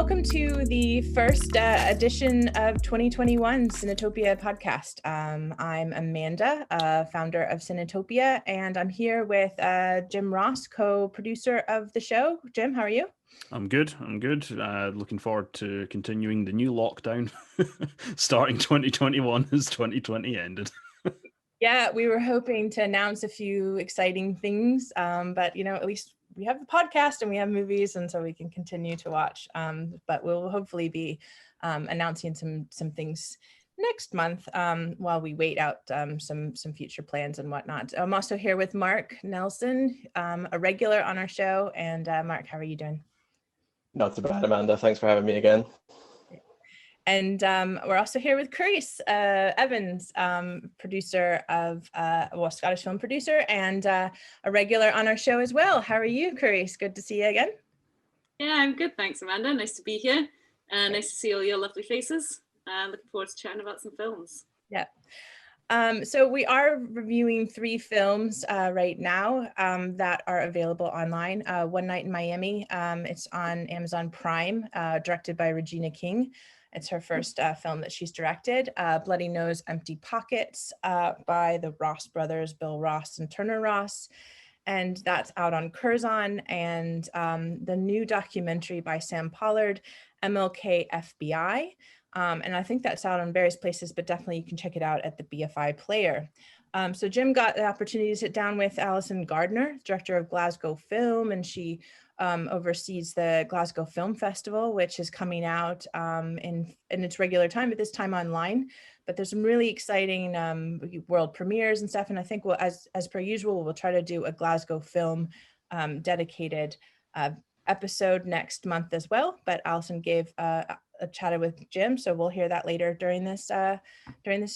welcome to the first edition of 2021 Cinetopia podcast. I'm Amanda, founder of Cinetopia, and I'm here with Jim Ross, co-producer of the show. Jim, how are you? I'm good. Looking forward to continuing the new lockdown, starting 2021 as 2020 ended. Yeah, we were hoping to announce a few exciting things, but at least we have the podcast and we have movies, and so we can continue to watch. But we'll hopefully be announcing some things next month while we wait out some future plans and whatnot. I'm also here with Marc Nelson, a regular on our show. And Marc, how are you doing? Not too bad, Amanda. Thanks for having me again. And we're also here with Carys Evans, producer of, Scottish film producer, and a regular on our show as well. How are you, Carys? Good to see you again. Yeah, I'm good. Thanks, Amanda. Nice to be here. Nice to see all your lovely faces. Looking forward to chatting about some films. Yeah. So we are reviewing 3 films right now that are available online. One Night in Miami. It's on Amazon Prime, directed by Regina King. It's her first film that she's directed. Bloody Nose, Empty Pockets by the Ross brothers, Bill Ross and Turner Ross. And that's out on Curzon. And the new documentary by Sam Pollard, MLK FBI. And I think that's out on various places, but definitely you can check it out at the BFI player. So Jim got the opportunity to sit down with Allison Gardner, director of Glasgow Film, and she oversees the Glasgow Film Festival, which is coming out in its regular time, but this time online. But there's some really exciting world premieres and stuff. And I think as per usual, we'll try to do a Glasgow Film dedicated episode next month as well. But Allison gave a chatted with Jim, so we'll hear that later during this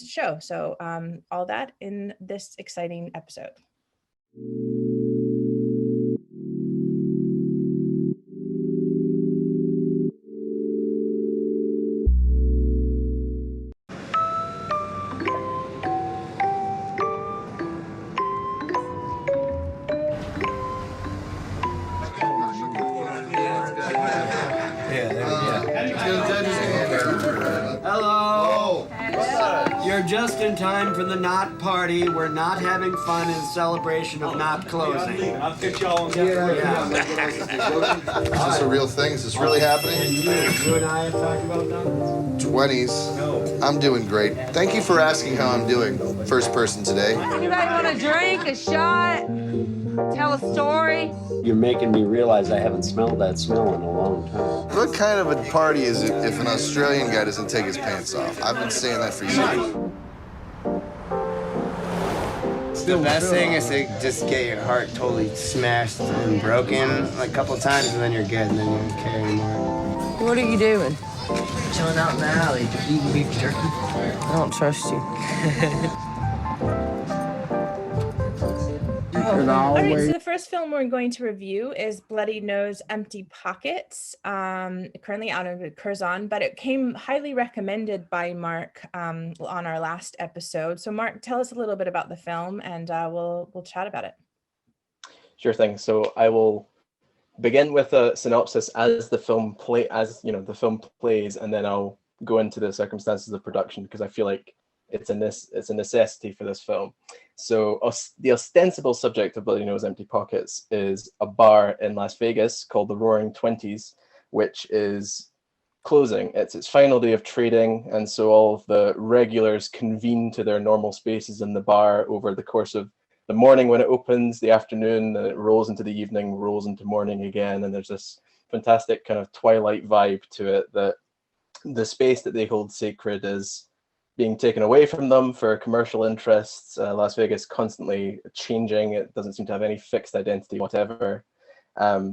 show. So all that in this exciting episode. Just in time for the not party. We're not having fun in celebration of not closing. I'll get y'all. Is this a real thing? Is this really happening? And you and I have talked about that? 20s. I'm doing great. Thank you for asking how I'm doing. First person today. Anybody want a drink, a shot, tell a story? You're making me realize I haven't smelled that smell in a long time. What kind of a party is it if an Australian guy doesn't take his pants off? I've been saying that for years. The best thing is to just get your heart totally smashed and broken like a couple times, and then you're good, and then you don't care anymore. What are you doing? Chilling out in the alley, eating beef jerky. I don't trust you. All right, so the first film we're going to review is Bloody Nose, Empty Pockets, currently out of Curzon, but it came highly recommended by Marc on our last episode. So Marc, tell us a little bit about the film, and we'll chat about it. Sure thing. So I will begin with a synopsis as the film the film plays, and then I'll go into the circumstances of production, because I feel like it's a necessity for this film. So the ostensible subject of Bloody Nose, Empty Pockets is a bar in Las Vegas called the Roaring Twenties, which is closing. It's its final day of trading, and so all of the regulars convene to their normal spaces in the bar over the course of the morning when it opens, the afternoon, and it rolls into the evening, rolls into morning again, and there's this fantastic kind of twilight vibe to it, that the space that they hold sacred is being taken away from them for commercial interests. Las Vegas constantly changing. It doesn't seem to have any fixed identity whatever.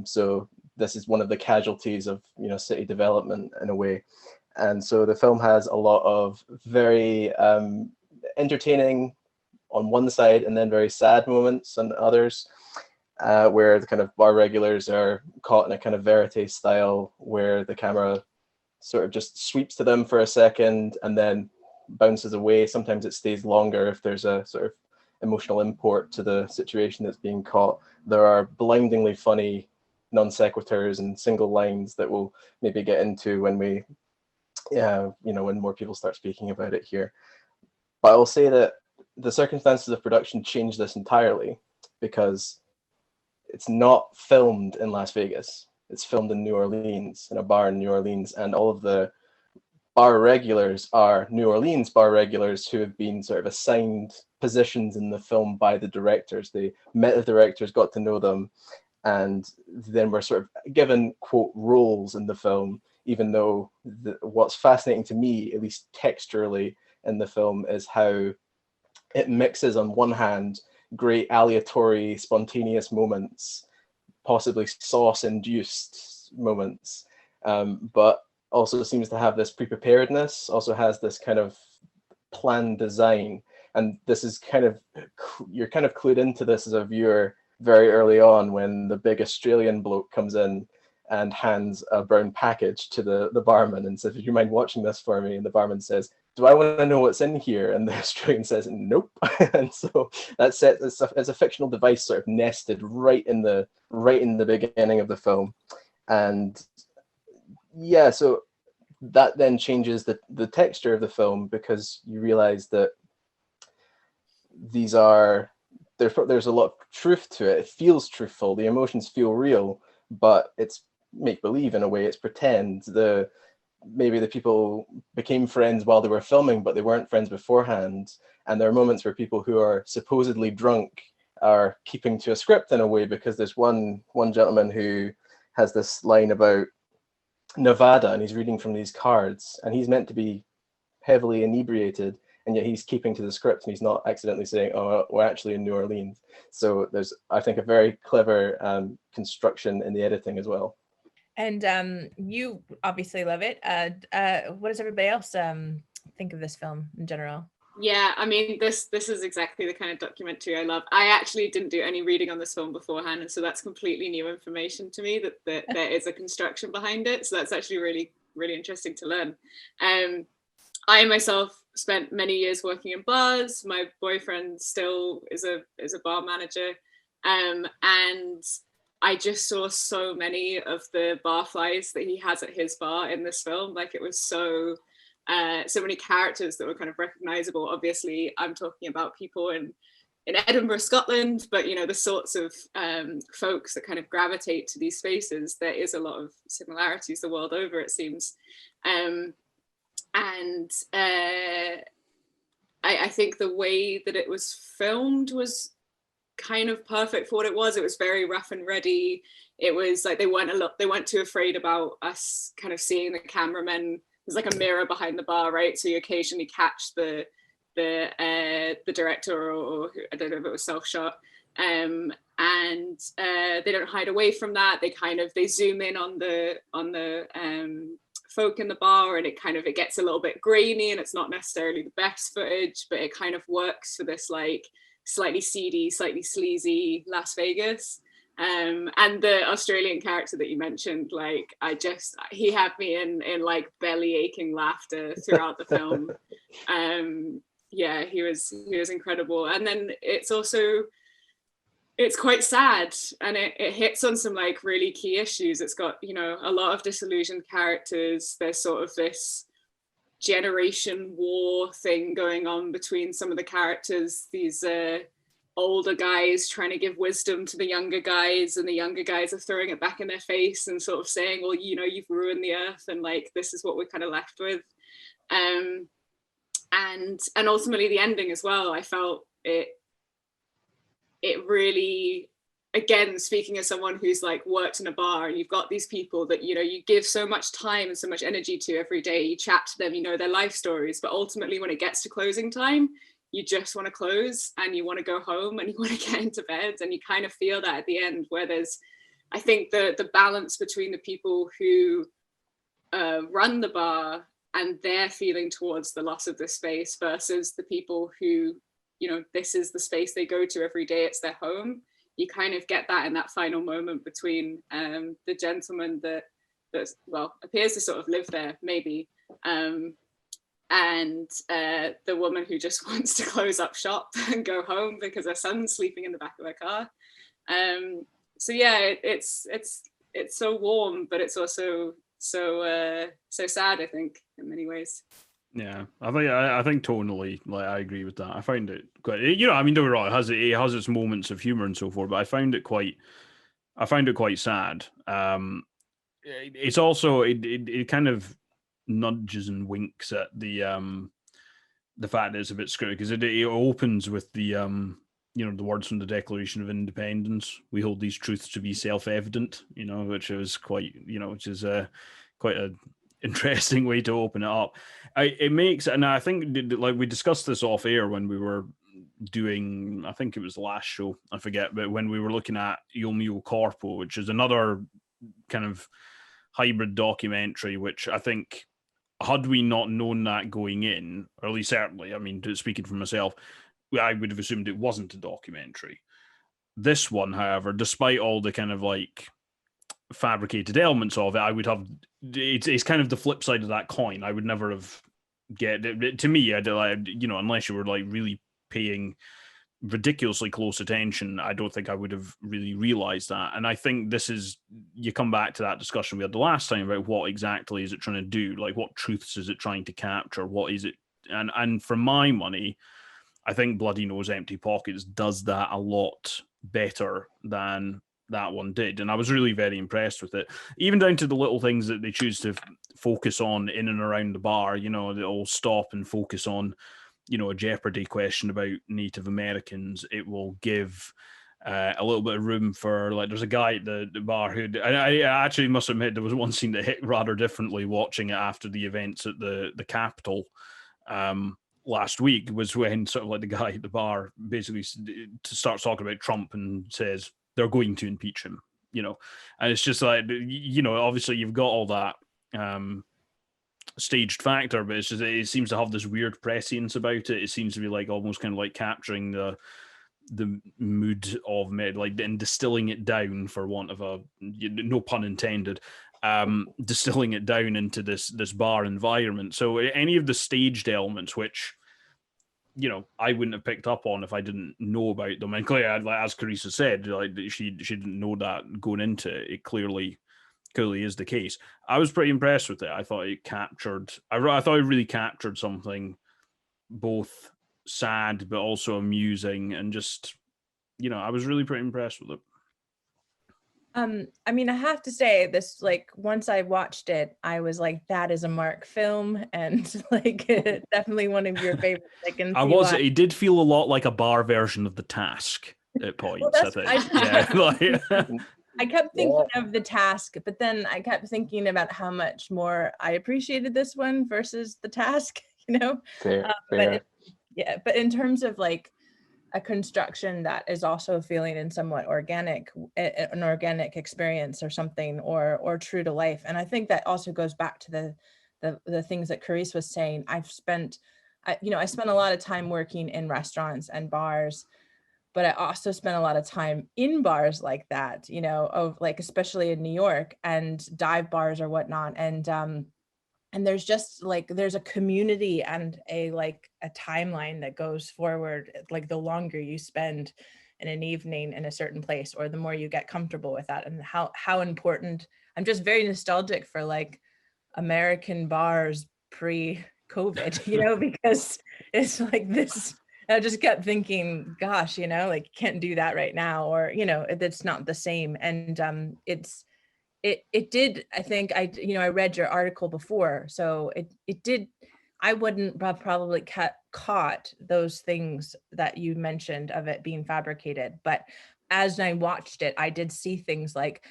So this is one of the casualties of city development in a way. And so the film has a lot of very entertaining on one side, and then very sad moments on others, where the kind of bar regulars are caught in a kind of verite style, where the camera sort of just sweeps to them for a second and then bounces away. Sometimes it stays longer if there's a sort of emotional import to the situation that's being caught. There are blindingly funny non sequiturs and single lines that we'll maybe get into when we, when more people start speaking about it here. But I will say that the circumstances of production changed this entirely, because it's not filmed in Las Vegas. It's filmed in New Orleans, in a bar in New Orleans, and all of the bar regulars are New Orleans bar regulars who have been sort of assigned positions in the film by the directors. They met the directors, got to know them, and then were sort of given, quote, roles in the film, even though what's fascinating to me, at least texturally in the film, is how it mixes, on one hand, great aleatory, spontaneous moments, possibly sauce-induced moments, but also seems to have this pre-preparedness, also has this kind of planned design. And this is kind of, you're kind of clued into this as a viewer very early on, when the big Australian bloke comes in and hands a brown package to the barman and says, "Would you mind watching this for me?" And the barman says, "Do I want to know what's in here?" And the Australian says, "Nope." And so that's set as a fictional device, sort of nested right in the beginning of the film. And yeah, so that then changes the texture of the film, because you realize that there's a lot of truth to it. It feels truthful. The emotions feel real, but it's make-believe in a way. It's pretend. Maybe the people became friends while they were filming, but they weren't friends beforehand. And there are moments where people who are supposedly drunk are keeping to a script in a way, because there's one gentleman who has this line about Nevada, and he's reading from these cards, and he's meant to be heavily inebriated, and yet he's keeping to the script, and he's not accidentally saying, "Oh, we're actually in New Orleans." So there's, I think, a very clever construction in the editing as well. And you obviously love it. What does everybody else think of this film in general? Yeah, I mean, this is exactly the kind of documentary I love. I actually didn't do any reading on this film beforehand, and so that's completely new information to me, that there is a construction behind it. So that's actually really, really interesting to learn. I myself spent many years working in bars. My boyfriend still is a bar manager, and I just saw so many of the barflies that he has at his bar in this film. Like, it was so many characters that were kind of recognizable. Obviously, I'm talking about people in Edinburgh, Scotland, but the sorts of folks that kind of gravitate to these spaces, there is a lot of similarities the world over, it seems. I think the way that it was filmed was kind of perfect for what it was. It was very rough and ready. It was like they weren't too afraid about us kind of seeing the cameramen. There's like a mirror behind the bar, right? So you occasionally catch the director, or I don't know if it was self-shot, and they don't hide away from that. They zoom in on the folk in the bar, and it gets a little bit grainy, and it's not necessarily the best footage, but it kind of works for this like slightly seedy, slightly sleazy Las Vegas. And the Australian character that you mentioned, like, he had me in like belly aching laughter throughout the film. Yeah, he was incredible. And then it's quite sad, and it hits on some like really key issues. It's got, a lot of disillusioned characters. There's sort of this generation war thing going on between some of the characters. These older guys trying to give wisdom to the younger guys, and the younger guys are throwing it back in their face and sort of saying, well, you've ruined the earth, and like, this is what we're kind of left with. And ultimately the ending as well, I felt it really, again, speaking as someone who's like worked in a bar, and you've got these people that, you give so much time and so much energy to every day, you chat to them, their life stories, but ultimately when it gets to closing time, you just want to close, and you want to go home, and you want to get into bed. And you kind of feel that at the end, where there's, I think the balance between the people who run the bar and their feeling towards the loss of this space, versus the people who, this is the space they go to every day, it's their home. You kind of get that in that final moment between the gentleman that appears to sort of live there, maybe, and the woman who just wants to close up shop and go home because her son's sleeping in the back of her car. So yeah, it's it's so warm, but it's also so sad, I think, in many ways. Yeah, I think tonally, like, I agree with that. I find it quite, you know, I mean, don't get me wrong, it has its moments of humor and so forth, but I found it quite sad. It's also it kind of nudges and winks at the fact that it's a bit screwy, because it opens with the you know, the words from the Declaration of Independence: "We hold these truths to be self-evident," you know, which is quite, you know, which is quite a interesting way to open it up. It makes, and I think, like, we discussed this off air when we were doing, I think it was the last show, I forget, but when we were looking at Il Mio Corpo, which is another kind of hybrid documentary, which I think, had we not known that going in, or at least certainly, I mean, speaking for myself, I would have assumed it wasn't a documentary. This one, however, despite all the kind of like fabricated elements of it, I would have, it's kind of the flip side of that coin. I would never have get it. To me, you know, unless you were like really paying ridiculously close attention, I don't think I would have really realized that. And I think this is, you come back to that discussion we had the last time about what exactly is it trying to do, like what truths is it trying to capture, what is it, and for my money, I think Bloody Nose Empty Pockets does that a lot better than that one did. And I was really very impressed with it, even down to the little things that they choose to focus on in and around the bar. You know, they'll stop and focus on, you know, a Jeopardy question about Native Americans. It will give a little bit of room for, like, there's a guy at the bar who, I actually must admit, there was one scene that hit rather differently watching it after the events at the Capitol last week, was when sort of like the guy at the bar basically starts talking about Trump and says they're going to impeach him, you know. And it's just like, you know, obviously you've got all that staged factor, but it's just, it seems to have this weird prescience about it. It seems to be like almost kind of like capturing the mood of like, and distilling it down, for want of a, no pun intended, distilling it down into this bar environment. So any of the staged elements, which, you know, I wouldn't have picked up on if I didn't know about them, and clearly, as Carys said, like, she didn't know that going into it. It clearly is the case. I was pretty impressed with it. I thought it captured, I thought it really captured something both sad but also amusing, and just, you know, I was really pretty impressed with it. I mean, I have to say this, like, once I watched it, I was like, that is a Marc film, and like, definitely one of your favorites. It did feel a lot like a bar version of The Task at points. Well, I think. I kept thinking of The Task, but then I kept thinking about how much more I appreciated this one versus The Task, you know? Fair. But in terms of like a construction that is also feeling in somewhat organic, an organic experience or something, or true to life. And I think that also goes back to the things that Carys was saying. I spent a lot of time working in restaurants and bars, but I also spent a lot of time in bars like that, you know, of like, especially in New York, and dive bars or whatnot. And there's just like, there's a community and a timeline that goes forward, like the longer you spend in an evening in a certain place, or the more you get comfortable with that, and how important. I'm just very nostalgic for like American bars pre-COVID, you know, because it's like this, I just kept thinking, gosh, you know, like, you can't do that right now, or, you know, it's not the same. And it did, I think, I read your article before, so it did, I wouldn't have probably caught those things that you mentioned of it being fabricated, but as I watched it, I did see things like,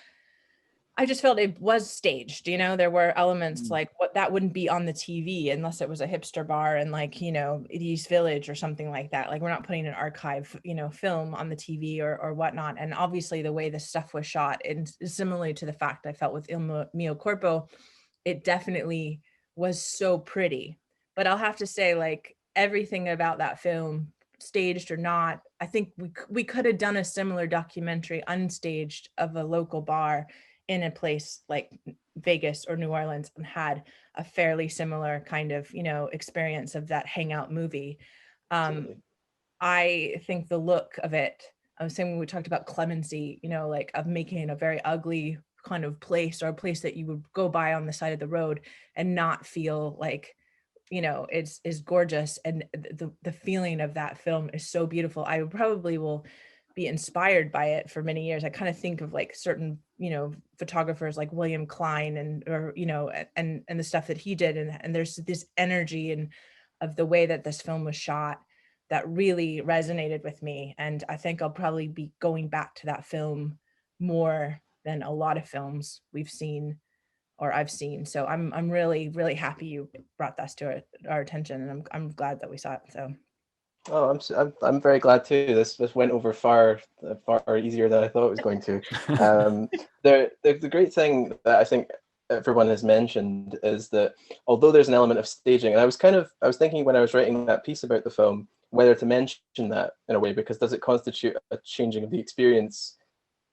I just felt it was staged, you know. There were elements like what that wouldn't be on the TV unless it was a hipster bar in, like, you know, East Village or something like that. Like, we're not putting an archive, you know, film on the TV or whatnot. And obviously the way the stuff was shot, and similarly to the fact I felt with Il Mio Corpo, it definitely was so pretty. But I'll have to say, like, everything about that film, staged or not, I think we could have done a similar documentary unstaged of a local bar in a place like Vegas or New Orleans, and had a fairly similar kind of, you know, experience of that hangout movie. I think the look of it, I was saying when we talked about clemency, you know, like, of making a very ugly, kind of place, or a place that you would go by on the side of the road and not feel like, you know, it's gorgeous. And the feeling of that film is so beautiful. I probably will be inspired by it for many years. I kind of think of like certain, you know, photographers like William Klein and, or, you know, and the stuff that he did. And there's this energy and of the way that this film was shot that really resonated with me. And I think I'll probably be going back to that film more than a lot of films we've seen or I've seen. So I'm really, really happy you brought this to our attention, and I'm glad that we saw it. So. Oh, I'm very glad too. This went over far easier than I thought it was going to. The great thing that I think everyone has mentioned is that although there's an element of staging, and I was thinking when I was writing that piece about the film whether to mention that in a way, because does it constitute a changing of the experience?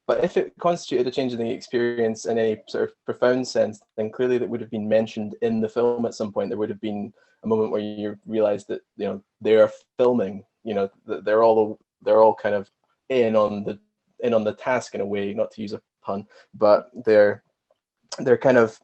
But if it constituted a change in the experience in any sort of profound sense, then clearly that would have been mentioned in the film at some point. There would have been a moment where you realize that, you know, they are filming, you know, they're all kind of in on the task in a way, not to use a pun, but they're kind of,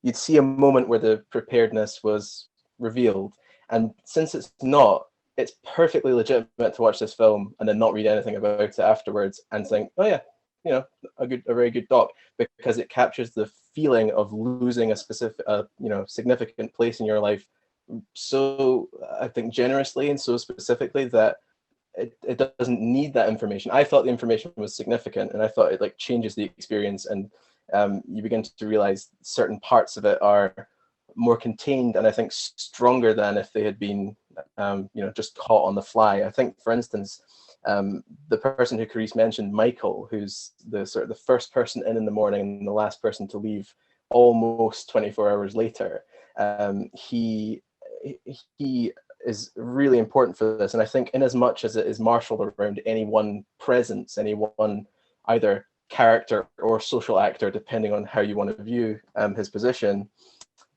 you'd see a moment where the preparedness was revealed. And since it's not, it's perfectly legitimate to watch this film and then not read anything about it afterwards and think, oh yeah, you know, a very good doc, because it captures the feeling of losing a specific, significant place in your life so, I think, generously and so specifically that it doesn't need that information. I thought the information was significant, and I thought it like changes the experience, and you begin to realize certain parts of it are more contained and I think stronger than if they had been just caught on the fly. I think, for instance, the person who Carys mentioned, Michael, who's the sort of the first person in the morning and the last person to leave almost 24 hours later, he is really important for this. And I think in as much as it is marshaled around any one presence, any one either character or social actor, depending on how you want to view his position,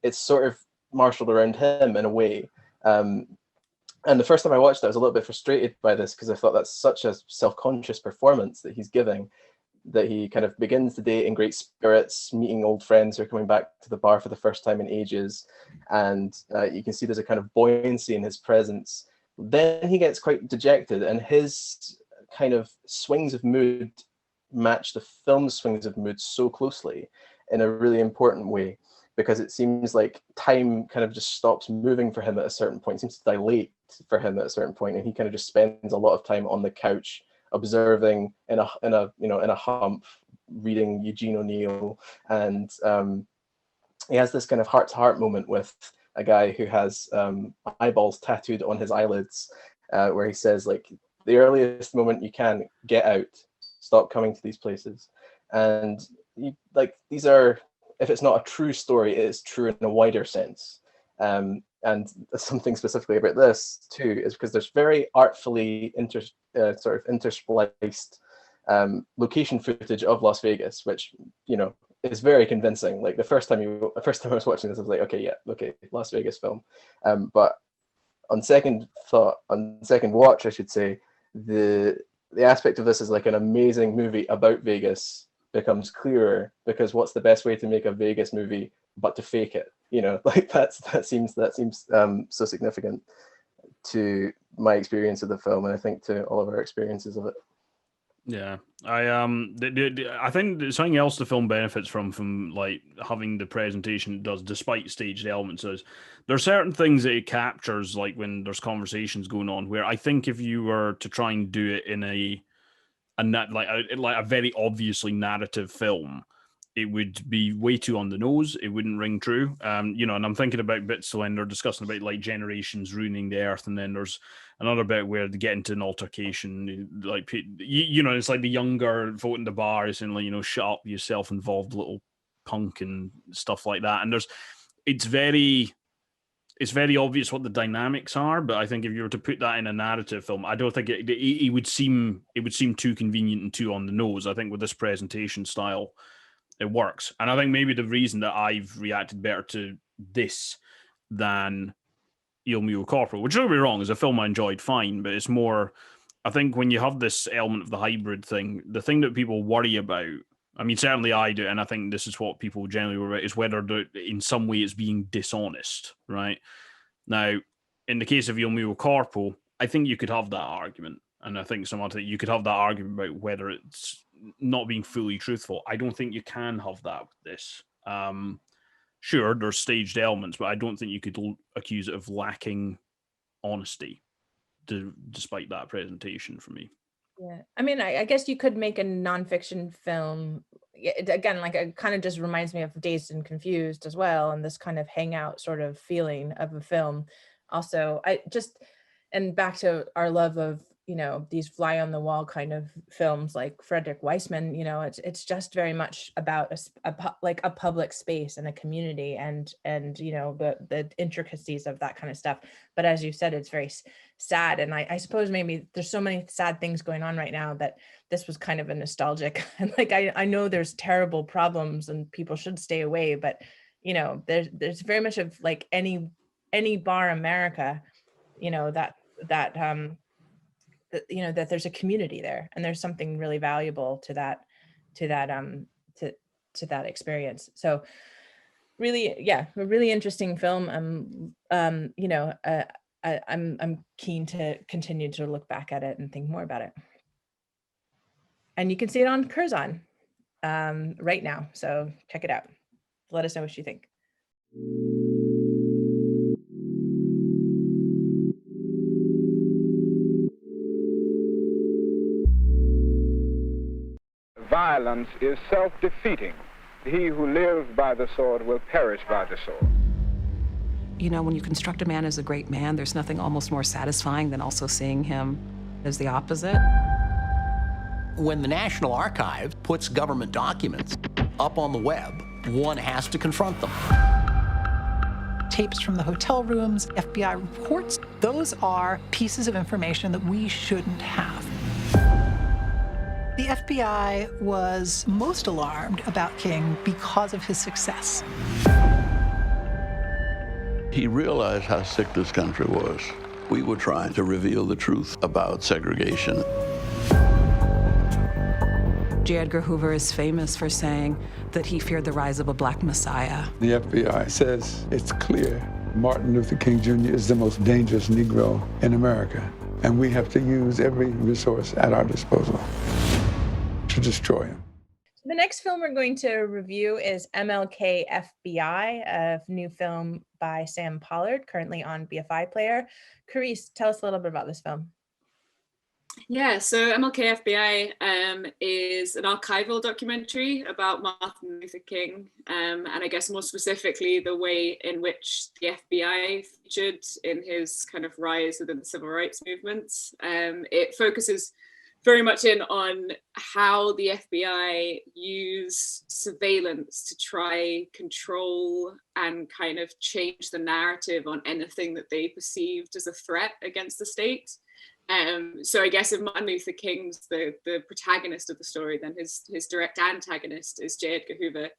it's sort of marshaled around him in a way. And the first time I watched it, I was a little bit frustrated by this because I thought that's such a self-conscious performance that he's giving, that he kind of begins the day in great spirits, meeting old friends who are coming back to the bar for the first time in ages. And you can see there's a kind of buoyancy in his presence. Then he gets quite dejected, and his kind of swings of mood match the film's swings of mood so closely in a really important way, because it seems like time kind of just stops moving for him at a certain point, it seems to dilate for him at a certain point, and he kind of just spends a lot of time on the couch observing in a hump, reading Eugene O'Neill, and he has this kind of heart-to-heart moment with a guy who has eyeballs tattooed on his eyelids, where he says, like, the earliest moment you can, get out, stop coming to these places. And these are, if it's not a true story, it is true in a wider sense. And something specifically about this too is because there's very artfully interspliced location footage of Las Vegas, which, you know, is very convincing. Like the first time I was watching this, I was like, okay, Las Vegas film. But on second watch, I should say, the aspect of this is like an amazing movie about Vegas becomes clearer, because what's the best way to make a Vegas movie but to fake it? You know, like that seems so significant to my experience of the film, and I think to all of our experiences of it. Yeah, I think something else the film benefits from like having the presentation it does, despite staged elements, is there are certain things that it captures, like when there's conversations going on, where I think if you were to try and do it in a very obviously narrative film, it would be way too on the nose. It wouldn't ring true. And I'm thinking about bits when they're discussing about like generations ruining the earth, and then there's another bit where they get into an altercation, like, it's like the younger folk in the bar is saying, like, shut up, you self-involved little punk, and stuff like that. And it's very obvious what the dynamics are, but I think if you were to put that in a narrative film, I don't think it would seem too convenient and too on the nose. I think with this presentation style, it works. And I think maybe the reason that I've reacted better to this than Il Mio Corpo, which, don't get me wrong, is a film I enjoyed fine, but it's more, I think when you have this element of the hybrid thing, the thing that people worry about I mean, certainly I do, and I think this is what people generally were about, is whether in some way it's being dishonest, right? Now, in the case of Il Mio Corpo, I think you could have that argument, and I think you could have that argument about whether it's not being fully truthful. I don't think you can have that with this. Sure, there's staged elements, but I don't think you could accuse it of lacking honesty, despite that presentation for me. Yeah, I mean, I guess you could make a nonfiction film. Again, like it kind of just reminds me of Dazed and Confused as well, and this kind of hangout sort of feeling of a film. Also, and back to our love of, you know, these fly on the wall kind of films like Frederick Weissman, you know, it's just very much about a public space and a community and you know, the intricacies of that kind of stuff. But as you said, it's very sad. And I suppose maybe there's so many sad things going on right now that this was kind of a nostalgic, and like, I know there's terrible problems and people should stay away, but you know, there's very much of like any bar America, you know, that you know, that there's a community there, and there's something really valuable to that experience. So really, yeah, a really interesting film. You know, I'm keen to continue to look back at it and think more about it. And you can see it on Curzon right now. So check it out. Let us know what you think. Violence is self-defeating. He who lives by the sword will perish by the sword. You know, when you construct a man as a great man, there's nothing almost more satisfying than also seeing him as the opposite. When the National Archives puts government documents up on the web, one has to confront them. Tapes from the hotel rooms, FBI reports, those are pieces of information that we shouldn't have. The FBI was most alarmed about King because of his success. He realized how sick this country was. We were trying to reveal the truth about segregation. J. Edgar Hoover is famous for saying that he feared the rise of a black messiah. The FBI says it's clear Martin Luther King Jr. is the most dangerous Negro in America, and we have to use every resource at our disposal to destroy him. The next film we're going to review is MLK FBI, a new film by Sam Pollard, currently on BFI Player. Carys, tell us a little bit about this film. Yeah, so MLK FBI is an archival documentary about Martin Luther King, and I guess more specifically the way in which the FBI featured in his kind of rise within the civil rights movements. It focuses very much in on how the FBI use surveillance to try control and kind of change the narrative on anything that they perceived as a threat against the state. So I guess if Martin Luther King's the protagonist of the story, then his direct antagonist is J. Edgar Hoover,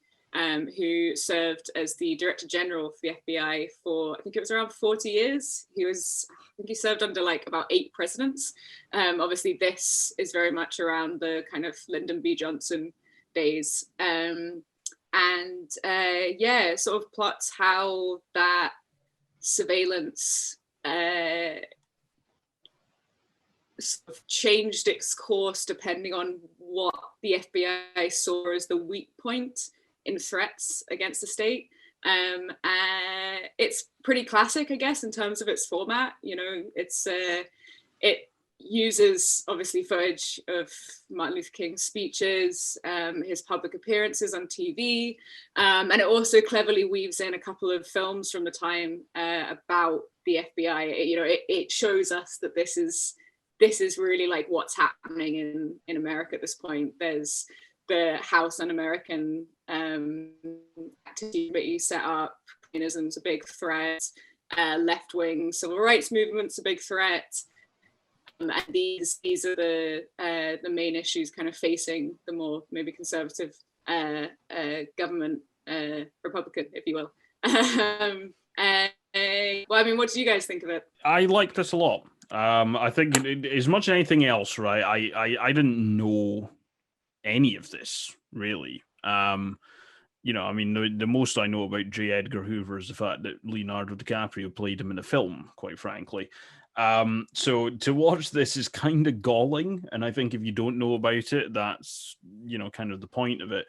who served as the Director General for the FBI for, I think it was around 40 years. I think he served under like about 8 presidents. Obviously this is very much around the kind of Lyndon B. Johnson days. Yeah, sort of plots how that surveillance sort of changed its course depending on what the FBI saw as the weak point in threats against the state. It's pretty classic, I guess, in terms of its format. You know, it uses obviously footage of Martin Luther King's speeches, his public appearances on TV, and it also cleverly weaves in a couple of films from the time about the FBI. You know, it shows us that this is really like what's happening in America at this point. There's the House Un-American activity set up. Communism's a big threat. Left-wing civil rights movement's a big threat. And these are the main issues kind of facing the more maybe conservative government, Republican, if you will. Well, I mean, what do you guys think of it? I like this a lot. I think as much as anything else, right? I didn't know any of this, really. I mean, the most I know about J. Edgar Hoover is the fact that Leonardo DiCaprio played him in a film, quite frankly. So to watch this is kind of galling, and I think if you don't know about it, that's, kind of the point of it.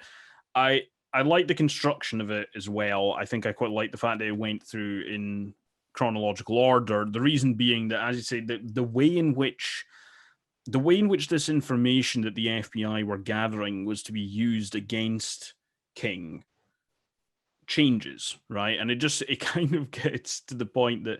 I like the construction of it as well. I think I quite like the fact that it went through in chronological order. The reason being that, as you say, the way in which this information that the FBI were gathering was to be used against King changes, right? And it kind of gets to the point that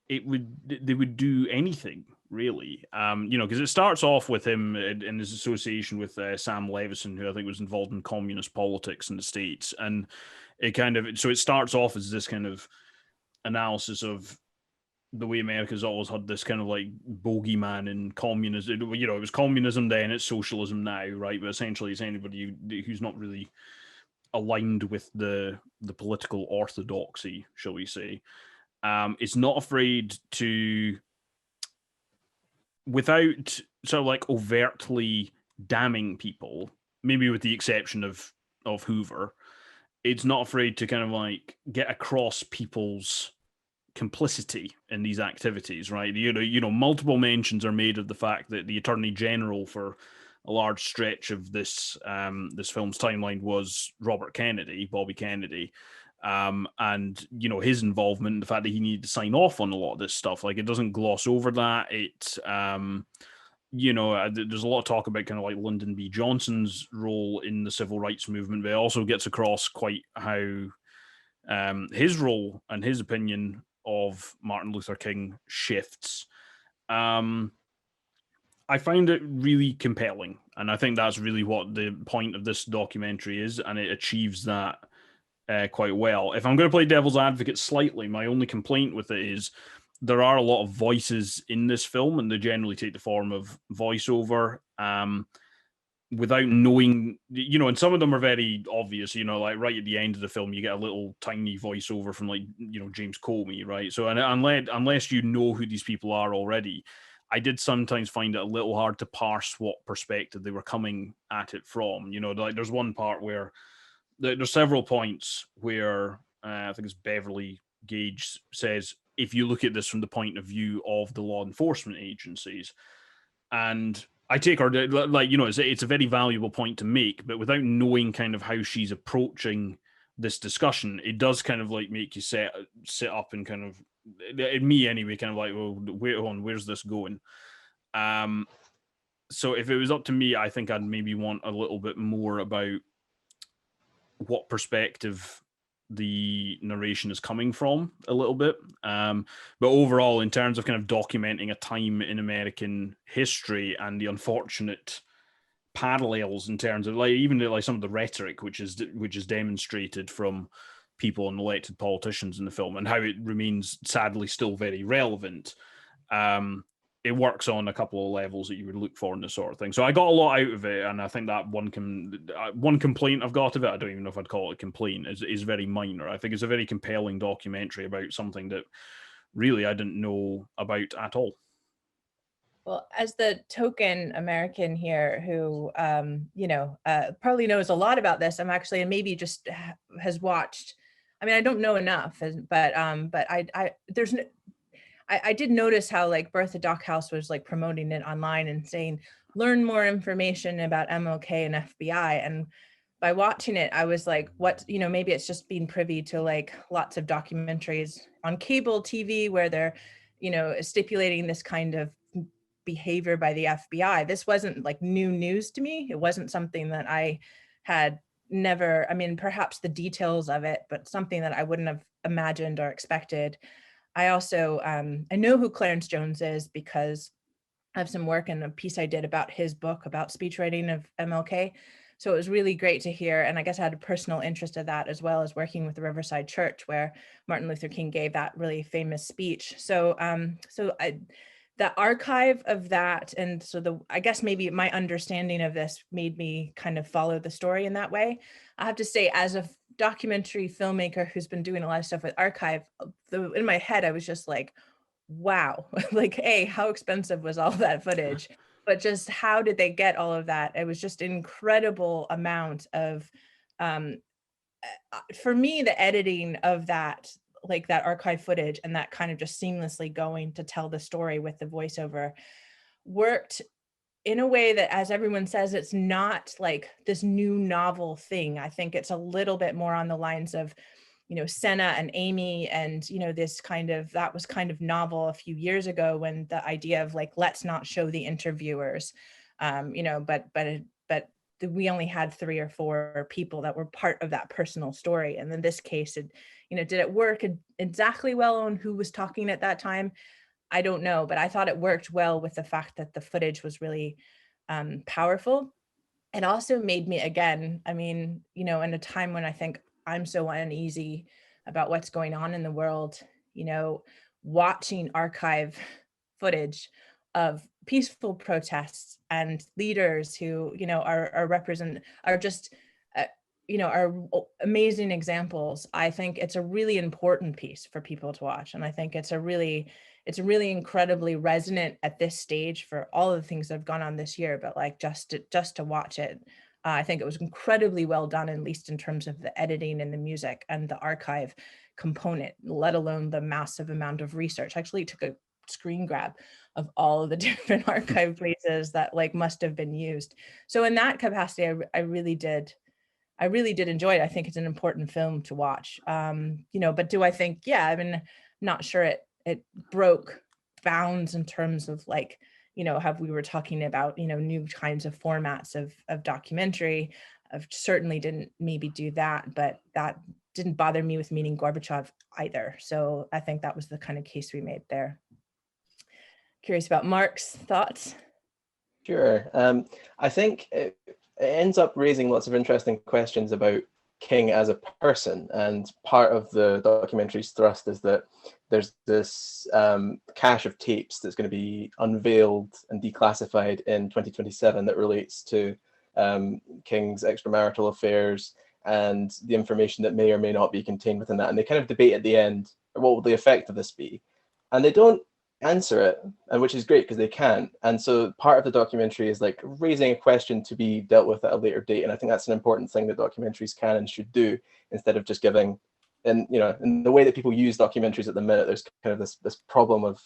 they would do anything, really, because it starts off with him in his association with Sam Levinson, who I think was involved in communist politics in the States, and it starts off as this kind of analysis of the way America's always had this kind of like bogeyman in communism. It was communism then, it's socialism now, right? But essentially it's anybody who's not really aligned with the political orthodoxy, shall we say. It's not afraid to, without sort of like overtly damning people, maybe with the exception of Hoover, it's not afraid to kind of like get across people's complicity in these activities, right? Multiple mentions are made of the fact that the Attorney General for a large stretch of this film's timeline was Bobby Kennedy. And his involvement, the fact that he needed to sign off on a lot of this stuff, like, it doesn't gloss over that. There's a lot of talk about kind of like Lyndon B. Johnson's role in the civil rights movement, but it also gets across quite how his role and his opinion of Martin Luther King shifts. I find it really compelling, and I think that's really what the point of this documentary is, and it achieves that quite well. If I'm going to play devil's advocate slightly, my only complaint with it is there are a lot of voices in this film, and they generally take the form of voiceover without knowing, and some of them are very obvious, like right at the end of the film, you get a little tiny voiceover from like, James Comey, right? So unless you know who these people are already, I did sometimes find it a little hard to parse what perspective they were coming at it from. Like there's one part where there's several points where I think it's Beverly Gage says, if you look at this from the point of view of the law enforcement agencies, and I take her, like, it's a very valuable point to make, but without knowing kind of how she's approaching this discussion, it does kind of like make you sit up and kind of, in me anyway, kind of like, well, where's this going? So if it was up to me, I think I'd maybe want a little bit more about what perspective the narration is coming from a little bit. But overall, in terms of kind of documenting a time in American history and the unfortunate parallels in terms of like even like some of the rhetoric which is demonstrated from people and elected politicians in the film, and how it remains sadly still very relevant, it works on a couple of levels that you would look for in this sort of thing. So I got a lot out of it, and I think that one complaint I've got of it, I don't even know if I'd call it a complaint, is very minor. I think it's a very compelling documentary about something that really I didn't know about at all. Well, as the token American here who, probably knows a lot about this, I'm actually, and maybe just has watched, I mean, I don't know enough, but I did notice how like Bertha Dockhouse was like promoting it online and saying, learn more information about MLK and FBI. And by watching it, I was like, what, maybe it's just being privy to like lots of documentaries on cable TV where they're, stipulating this kind of behavior by the FBI. This wasn't like new news to me. It wasn't something that I had never, perhaps the details of it, but something that I wouldn't have imagined or expected. I also, I know who Clarence Jones is because I have some work in a piece I did about his book about speechwriting of MLK. So it was really great to hear. And I guess I had a personal interest in that, as well as working with the Riverside Church where Martin Luther King gave that really famous speech. So, the archive of that, and so I guess maybe my understanding of this made me kind of follow the story in that way. I have to say, as a documentary filmmaker who's been doing a lot of stuff with archive, in my head I was just like, wow, like, how expensive was all that footage? but just how did they get all of that? It was just an incredible amount of, for me, the editing of that, like that archive footage and that kind of just seamlessly going to tell the story with the voiceover worked in a way that, as everyone says, it's not like this new novel thing. I think it's a little bit more on the lines of, you know, Senna and Amy, and, you know, this kind of, that was kind of novel a few years ago, when the idea of like, let's not show the interviewers, you know, but we only had 3 or 4 people that were part of that personal story. And in this case, it, you know, did it work exactly well on who was talking at that time? I don't know, but I thought it worked well with the fact that the footage was really powerful. It also made me, again, I mean, you know, in a time when I think I'm so uneasy about what's going on in the world, you know, watching archive footage of peaceful protests and leaders who, you know, are just, you know, are amazing examples. I think it's a really important piece for people to watch. And I think it's really incredibly resonant at this stage for all of the things that have gone on this year, but like just to watch it, I think it was incredibly well done, at least in terms of the editing and the music and the archive component, let alone the massive amount of research. I actually took a screen grab of all of the different archive places that like must have been used. So in that capacity, I really did enjoy it. I think it's an important film to watch. You know, but do I think, yeah, I mean, not sure it broke bounds in terms of like, you know, how we were talking about, you know, new kinds of formats of documentary. I've certainly didn't maybe do that, but that didn't bother me with meeting Gorbachev either. So I think that was the kind of case we made there. Curious about Marc's thoughts. Sure. I think it ends up raising lots of interesting questions about King as a person, and part of the documentary's thrust is that there's this cache of tapes that's going to be unveiled and declassified in 2027 that relates to King's extramarital affairs and the information that may or may not be contained within that. And they kind of debate at the end, what will the effect of this be? And they don't answer it, and which is great because they can't. And so part of the documentary is like raising a question to be dealt with at a later date, and I think that's an important thing that documentaries can and should do, instead of just giving, and you know, in the way that people use documentaries at the minute, there's kind of this problem of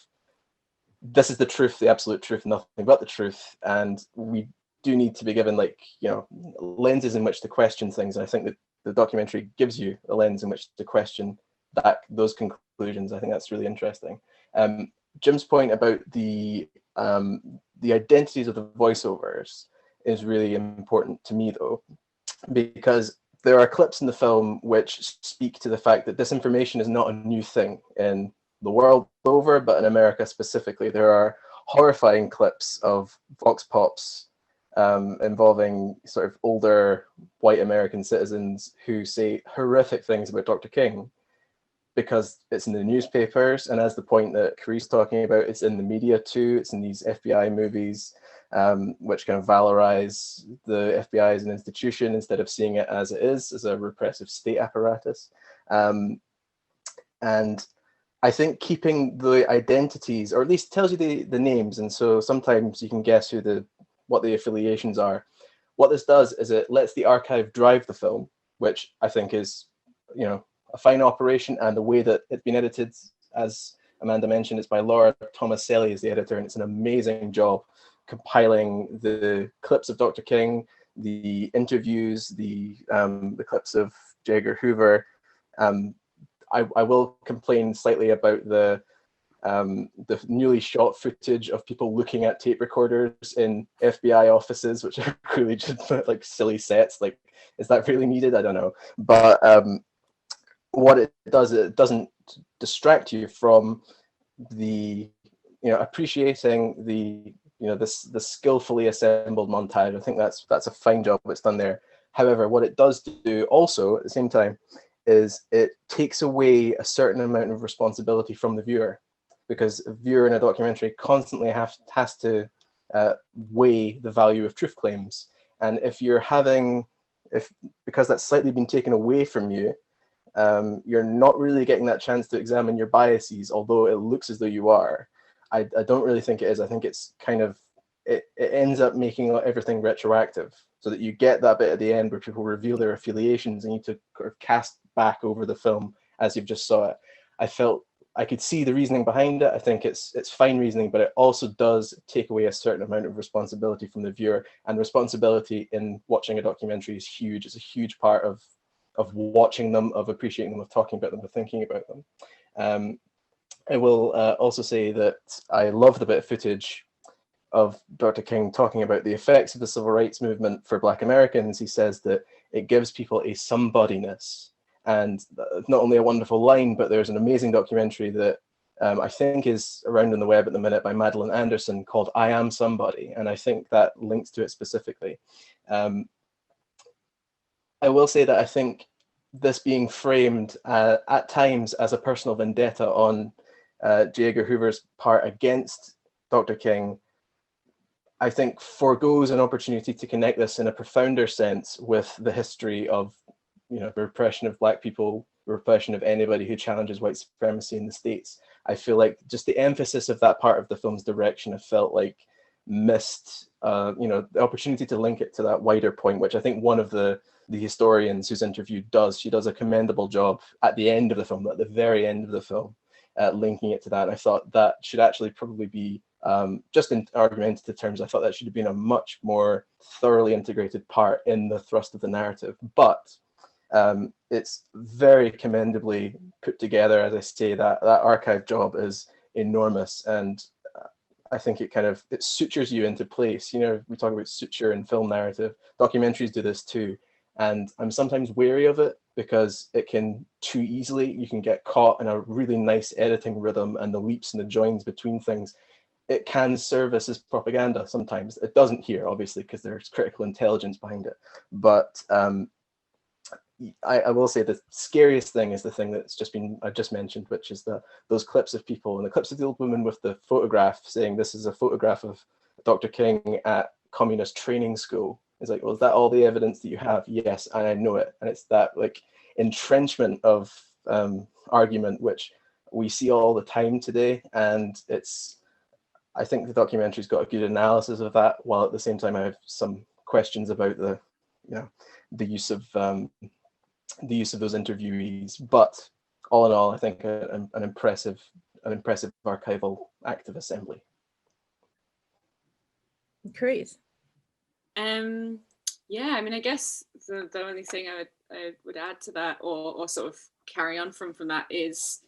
this is the truth, the absolute truth, nothing but the truth, and we do need to be given, like, you know, lenses in which to question things. And I think that the documentary gives you a lens in which to question those conclusions. I think that's really interesting. Jim's point about the identities of the voiceovers is really important to me, though, because there are clips in the film which speak to the fact that this information is not a new thing in the world over, but in America specifically. There are horrifying clips of vox pops involving sort of older white American citizens who say horrific things about Dr. King, because it's in the newspapers, and as the point that Carys talking about, it's in the media too. It's in these FBI movies, which kind of valorize the FBI as an institution instead of seeing it as it is, as a repressive state apparatus. And I think keeping the identities, or at least tells you the names, and so sometimes you can guess what the affiliations are. What this does is it lets the archive drive the film, which I think is, you know, a fine operation. And the way that it's been edited, as Amanda mentioned, it's by Laura Tomaselli as the editor, and it's an amazing job compiling the clips of Dr. King, the interviews, the clips of J. Edgar Hoover. I will complain slightly about the newly shot footage of people looking at tape recorders in FBI offices, which are really just like silly sets. Like, is that really needed? I don't know. But what it does, it doesn't distract you from the, you know, appreciating the, you know, this skillfully assembled montage. I think that's a fine job that's done there. However, what it does do also at the same time is it takes away a certain amount of responsibility from the viewer, because a viewer in a documentary constantly has to weigh the value of truth claims. And because that's slightly been taken away from you, you're not really getting that chance to examine your biases, although it looks as though you are. I don't really think it is. I think it's kind of it ends up making everything retroactive, so that you get that bit at the end where people reveal their affiliations and you need to sort of cast back over the film as you've just saw it. I felt I could see the reasoning behind it. I think it's fine reasoning, but it also does take away a certain amount of responsibility from the viewer, and responsibility in watching a documentary is huge. It's a huge part of watching them, of appreciating them, of talking about them, of thinking about them. I will also say that I love the bit of footage of Dr. King talking about the effects of the civil rights movement for Black Americans. He says that it gives people a somebodyness, and not only a wonderful line, but there's an amazing documentary that I think is around on the web at the minute by Madeline Anderson called I Am Somebody, and I think that links to it specifically. I will say that I think this being framed at times as a personal vendetta on J. Edgar Hoover's part against Dr. King, I think forgoes an opportunity to connect this in a profounder sense with the history of, the repression of Black people, repression of anybody who challenges white supremacy in the States. I feel like just the emphasis of that part of the film's direction, I felt like missed, the opportunity to link it to that wider point, which I think one of the historians who's interviewed does. She does a commendable job at the end of the film, at the very end of the film, linking it to that. And I thought that should actually probably be, just in argumentative terms, I thought that should have been a much more thoroughly integrated part in the thrust of the narrative. But it's very commendably put together. As I say, that archive job is enormous, and I think it sutures you into place. We talk about suture in film narrative. Documentaries do this too, and I'm sometimes wary of it because it can too easily, you can get caught in a really nice editing rhythm and the leaps and the joins between things. It can serve as propaganda sometimes. It doesn't here, obviously, because there's critical intelligence behind it. But I will say the scariest thing is the thing I've just mentioned, which is those clips of people, and the clips of the old woman with the photograph saying this is a photograph of Dr. King at communist training school. It's like, well, is that all the evidence that you have? Yes, and I know it. And it's that like entrenchment of argument, which we see all the time today. And I think the documentary's got a good analysis of that, while at the same time I have some questions about the use of those interviewees. But all in all, I think an impressive archival active assembly. Carys. Yeah, I mean, I guess the only thing I would add to that, or sort of carry on from that, is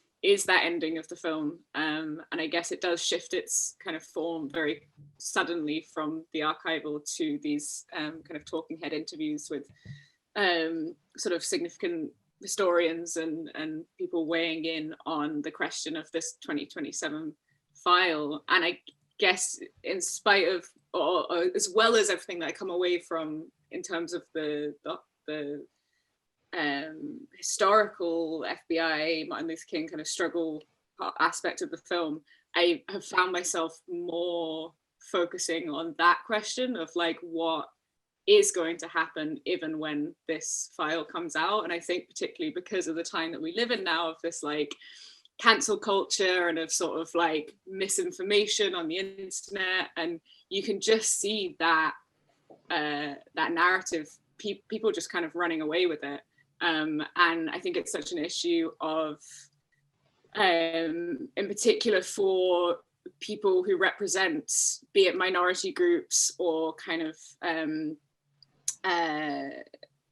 that ending of the film, and I guess it does shift its kind of form very suddenly from the archival to these kind of talking head interviews with sort of significant historians and people weighing in on the question of this 2027 file. And I guess in spite of, or as well as everything that I come away from in terms of the historical FBI Martin Luther King kind of struggle aspect of the film, I have found myself more focusing on that question of like what is going to happen even when this file comes out. And I think particularly because of the time that we live in now, of this like cancel culture and of sort of like misinformation on the internet, and you can just see that that narrative, people just kind of running away with it. And I think it's such an issue of, in particular for people who represent, be it minority groups or kind of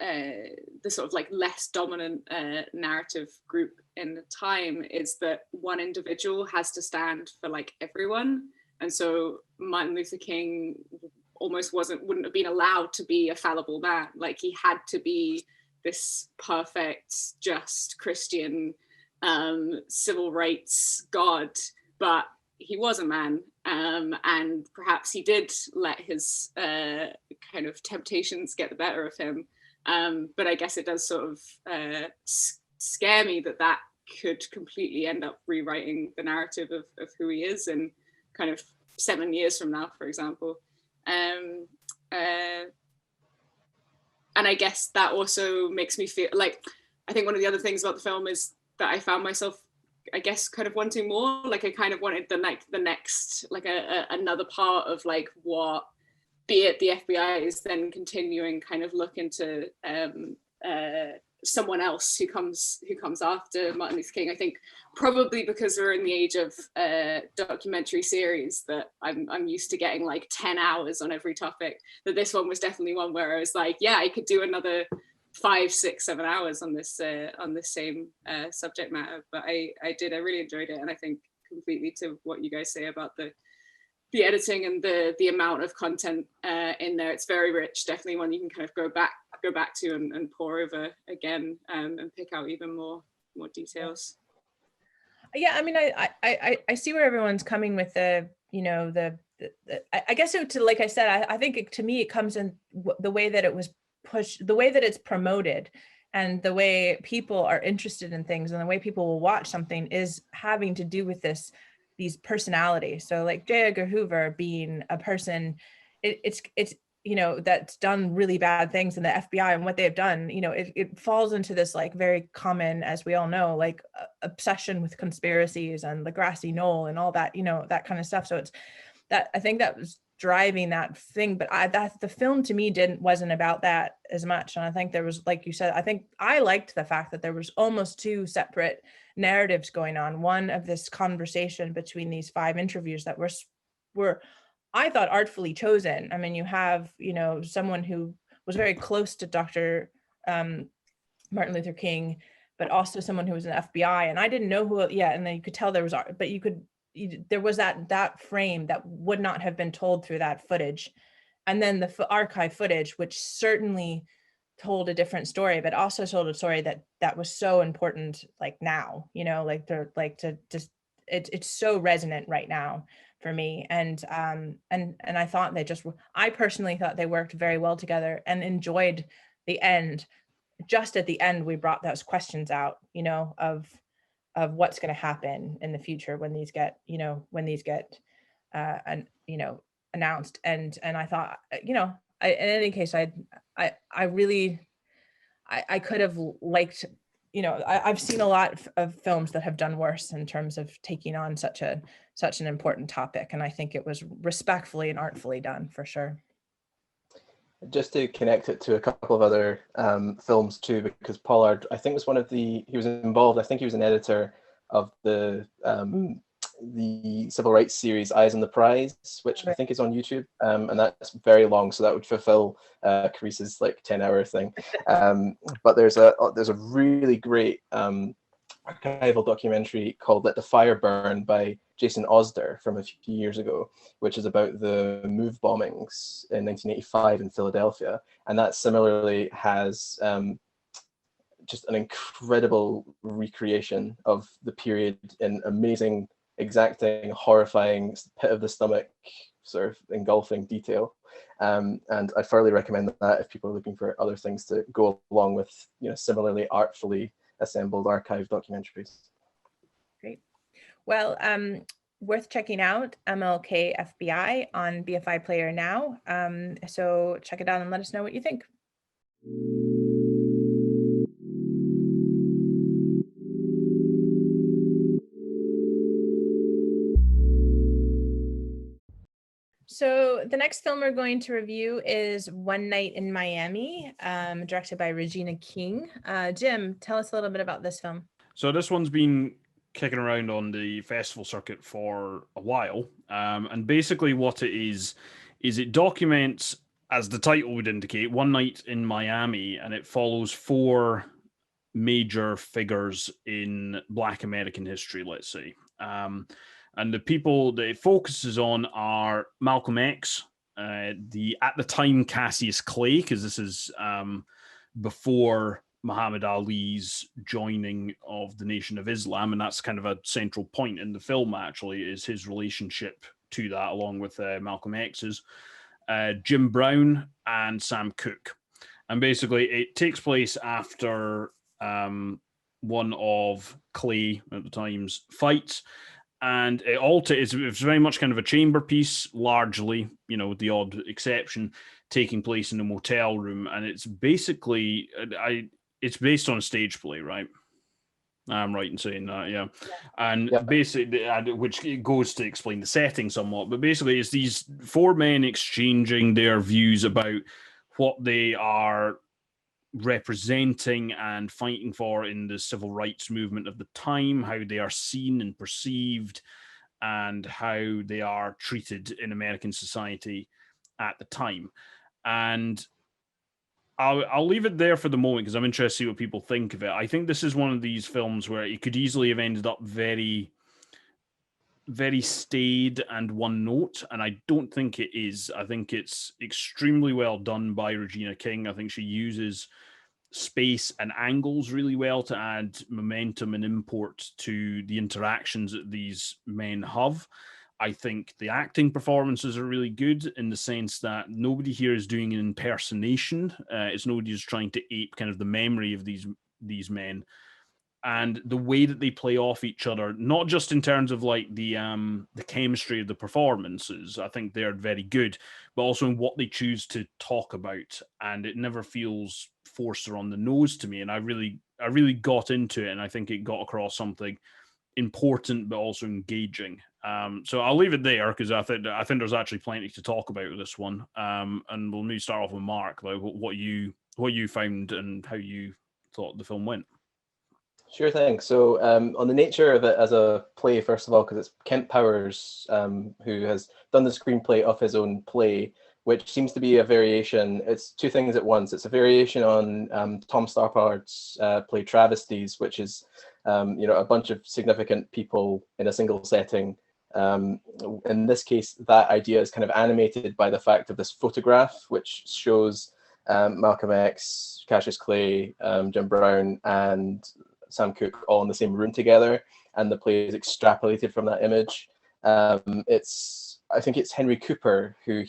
the sort of like less dominant narrative group in the time, is that one individual has to stand for like everyone. And so Martin Luther King almost wouldn't have been allowed to be a fallible man. Like he had to be this perfect, just Christian civil rights God, but he was a man, and perhaps he did let his kind of temptations get the better of him. But I guess it does sort of scare me that could completely end up rewriting the narrative of who he is in kind of 7 years from now, for example. And I guess that also makes me feel like, I think one of the other things about the film is that I found myself I guess kind of wanting more. Like I kind of wanted the next like another part of like what, be it the FBI is then continuing kind of look into someone else who comes after Martin Luther King. I think probably because we're in the age of documentary series that I'm used to getting like 10 hours on every topic, that this one was definitely one where I was like, yeah, I could do another 5, 6, 7 hours on this same subject matter. But I really enjoyed it, and I think completely to what you guys say about the editing and the amount of content in there. It's very rich, definitely one you can kind of go back to and pore over again, and pick out even more details. Yeah, I mean, I see where everyone's coming with the I guess to, like I said, I think to me it comes in the way that it was pushed, the way that it's promoted, and the way people are interested in things, and the way people will watch something is having to do with these personalities. So like J. Edgar Hoover being a person, it's that's done really bad things in the FBI, and what they've done, it falls into this like very common, as we all know, like obsession with conspiracies and the grassy knoll and all that, that kind of stuff. So it's that, I think that was driving that thing, but the film to me wasn't about that as much. And I think there was, like you said, I think I liked the fact that there was almost 2 separate narratives going on. One of this conversation between these 5 interviews that were I thought artfully chosen. I mean, you have, someone who was very close to Dr. Martin Luther King, but also someone who was in the FBI, and I didn't know who, and then you could tell there was, but there was that frame that would not have been told through that footage. And then the archive footage, which certainly told a different story, but also told a story that was so important, like now, it's so resonant right now for me. And I thought I personally thought they worked very well together, and enjoyed the end. Just at the end, we brought those questions out, of what's going to happen in the future when these get announced. And I thought, in any case, I really could have liked, I've seen a lot of films that have done worse in terms of taking on such an important topic. And I think it was respectfully and artfully done, for sure. Just to connect it to a couple of other films too, because Pollard, I think, he was involved, I think he was an editor of the civil rights series Eyes on the Prize, which I think is on YouTube, and that's very long, so that would fulfill Carys's like 10-hour thing. But there's a really great archival documentary called Let the Fire Burn by Jason Osder from a few years ago, which is about the MOVE bombings in 1985 in Philadelphia. And that similarly has just an incredible recreation of the period in amazing, exacting, horrifying, pit of the stomach, sort of engulfing detail. And I thoroughly recommend that if people are looking for other things to go along with, similarly artfully assembled archive documentaries. Great. Well, worth checking out, MLK FBI on BFI Player now. So check it out and let us know what you think. So the next film we're going to review is One Night in Miami, directed by Regina King. Jim, tell us a little bit about this film. So this one's been kicking around on the festival circuit for a while. And basically what it is it documents, as the title would indicate, one night in Miami, and it follows 4 major figures in Black American history, let's say. And the people that it focuses on are Malcolm X, at the time Cassius Clay, because this is before Muhammad Ali's joining of the Nation of Islam, and that's kind of a central point in the film, actually, is his relationship to that, along with Malcolm X's, Jim Brown and Sam Cooke. And basically it takes place after one of Clay at the time's fights, and it's very much kind of a chamber piece, largely, with the odd exception, taking place in a motel room. And it's basically, it's based on a stage play, right? I'm right in saying that, yeah. And basically, which goes to explain the setting somewhat, but basically it's these four men exchanging their views about what they are representing and fighting for in the civil rights movement of the time, how they are seen and perceived, and how they are treated in American society at the time. And I'll leave it there for the moment because I'm interested to see what people think of it. I think this is one of these films where it could easily have ended up very, very staid and one note, and I don't think it is. I think it's extremely well done by Regina King. I think she uses space and angles really well to add momentum and import to the interactions that these men have. I think the acting performances are really good in the sense that nobody here is doing an impersonation. It's nobody who's trying to ape kind of the memory of these men. And the way that they play off each other, not just in terms of like the chemistry of the performances, I think they're very good, but also in what they choose to talk about. And it never feels forced or on the nose to me. And I really got into it, and I think it got across something important but also engaging. So I'll leave it there because I think there's actually plenty to talk about with this one. And we'll maybe start off with Marc, like what you found and how you thought the film went. Sure thing. So on the nature of it as a play, first of all, because it's Kent Powers who has done the screenplay of his own play, which seems to be a variation. It's two things at once. It's a variation on Tom Stoppard's play Travesties, which is a bunch of significant people in a single setting. In this case, that idea is kind of animated by the fact of this photograph, which shows Malcolm X, Cassius Clay, Jim Brown, and Sam Cooke all in the same room together, and the play is extrapolated from that image. I think it's Henry Cooper who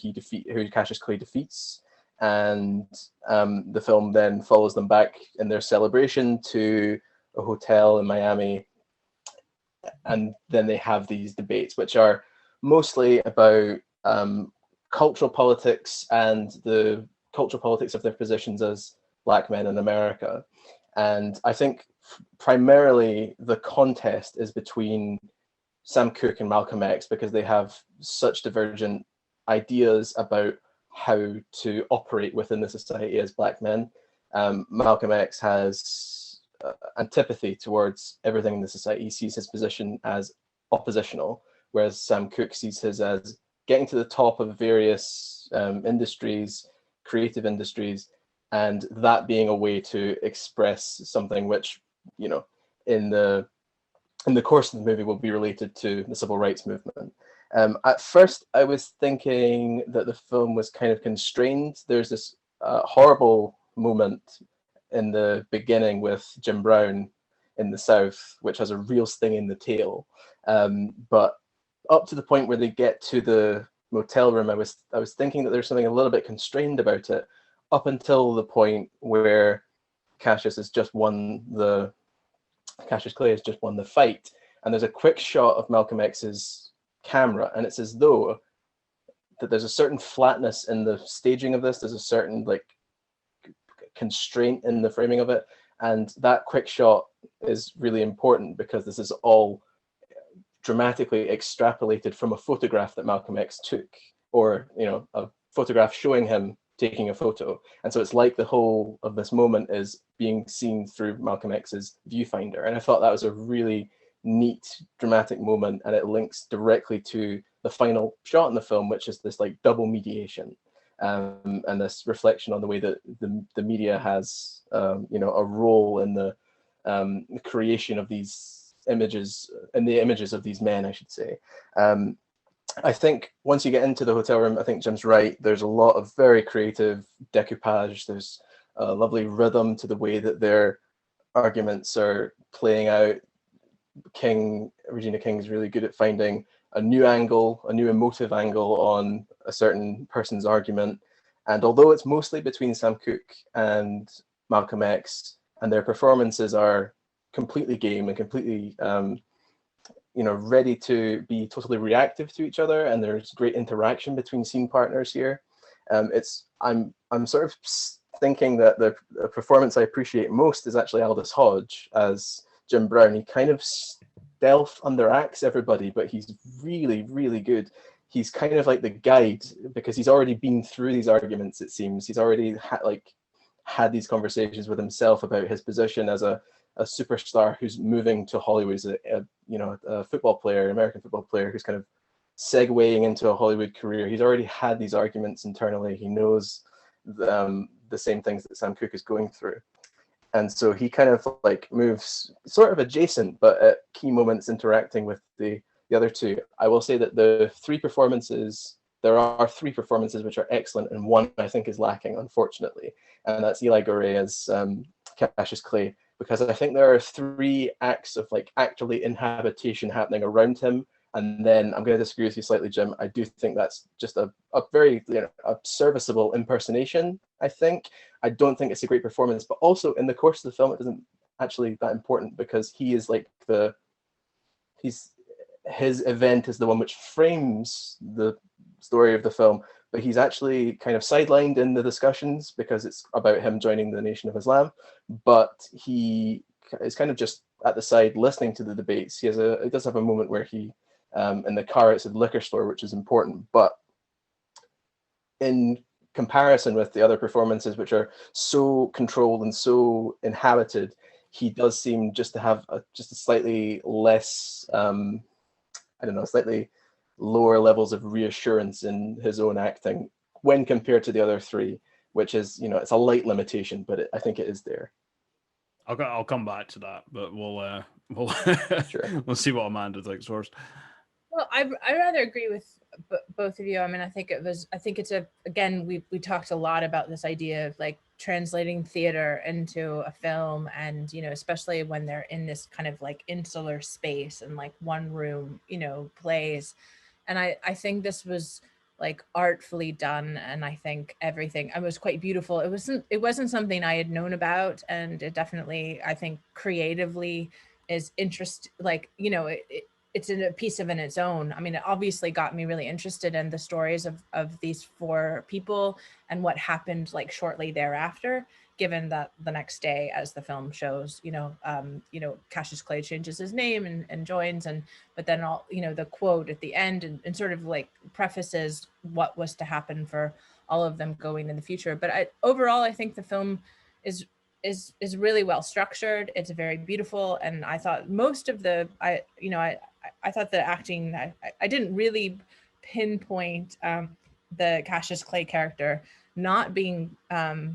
Cassius Clay defeats, and the film then follows them back in their celebration to a hotel in Miami, and then they have these debates, which are mostly about cultural politics and the cultural politics of their positions as Black men in America. And I think primarily the contest is between Sam Cooke and Malcolm X because they have such divergent ideas about how to operate within the society as Black men. Malcolm X has antipathy towards everything in the society. He sees his position as oppositional, whereas Sam Cooke sees his as getting to the top of various industries, creative industries, and that being a way to express something which, in the course of the movie will be related to the civil rights movement. At first, I was thinking that the film was kind of constrained. There's this horrible moment in the beginning with Jim Brown in the South, which has a real sting in the tail. But up to the point where they get to the motel room, I was thinking that there's something a little bit constrained about it, up until the point where Cassius Clay has just won the fight, and there's a quick shot of Malcolm X's camera, and it's as though that there's a certain flatness in the staging of this. There's a certain constraint in the framing of it, and that quick shot is really important because this is all dramatically extrapolated from a photograph that Malcolm X took, or a photograph showing him taking a photo. And so it's like the whole of this moment is being seen through Malcolm X's viewfinder. And I thought that was a really neat dramatic moment, and it links directly to the final shot in the film, which is this double mediation, and this reflection on the way that the media has a role in the creation of these images, and the images of these men, I should say. I think once you get into the hotel room, I think Jim's right. There's a lot of very creative decoupage. There's a lovely rhythm to the way that their arguments are playing out. Regina King is really good at finding a new angle, a new emotive angle on a certain person's argument. And although it's mostly between Sam Cooke and Malcolm X, and their performances are completely game and completely ready to be totally reactive to each other, and there's great interaction between scene partners here. I'm sort of thinking that the performance I appreciate most is actually Aldous Hodge as Jim Brown, he kind of stealth underacts everybody, but he's really, really good. He's kind of like the guide, because he's already been through these arguments, it seems. He's already had these conversations with himself about his position as a superstar who's moving to Hollywood, as a football player, an American football player who's kind of segueing into a Hollywood career. He's already had these arguments internally. He knows the same things that Sam Cooke is going through. And so he kind of like moves sort of adjacent, but at key moments interacting with the other two. I will say that there are three performances which are excellent, and one I think is lacking, unfortunately. And that's Eli Gorey as Cassius Clay, because I think there are 3 acts of like actorly inhabitation happening around him. And then I'm going to disagree with you slightly, Jim. I do think that's just a very a serviceable impersonation, I think. I don't think it's a great performance, but also in the course of the film, it isn't actually that important, because he is like his event is the one which frames the story of the film, but he's actually kind of sidelined in the discussions because it's about him joining the Nation of Islam. But he is kind of just at the side listening to the debates. He does have a moment where he, in the Carys liquor store, which is important, but in comparison with the other performances, which are so controlled and so inhabited, he does seem just to have just a slightly less, slightly lower levels of reassurance in his own acting when compared to the other 3, which is, it's a light limitation, but I think it is there. I'll come back to that, but we'll sure. We'll see what Amanda thinks first. Well, I rather agree with both of you. I mean, I think it's again, we talked a lot about this idea of like translating theater into a film, and, especially when they're in this kind of like insular space and like one room, plays. And I think this was like artfully done. And I think everything, it was quite beautiful. It wasn't something I had known about. And it definitely, I think creatively is it's in a piece of in its own. I mean, it obviously got me really interested in the stories of these 4 people and what happened like shortly thereafter, given that the next day, as the film shows, Cassius Clay changes his name and joins, but then all, the quote at the end and sort of like prefaces what was to happen for all of them going in the future. But overall, I think the film is really well structured. It's very beautiful. And I thought I thought the acting, I didn't really pinpoint the Cassius Clay character not being, as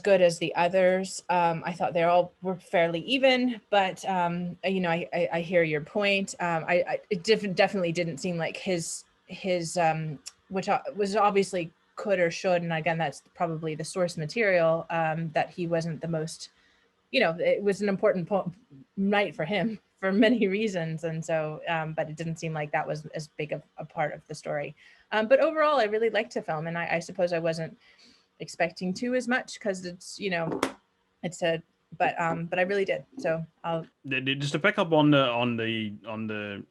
good as the others. I thought they all were fairly even, but, I hear your point. It definitely didn't seem like his which was obviously could or should, and again, that's probably the source material, that he wasn't the most, it was an important night for him for many reasons. And so, but it didn't seem like that was as big of a part of the story. But overall, I really liked the film, and I suppose I wasn't expecting to as much, because it's, but I really did. So I'll just to pick up on the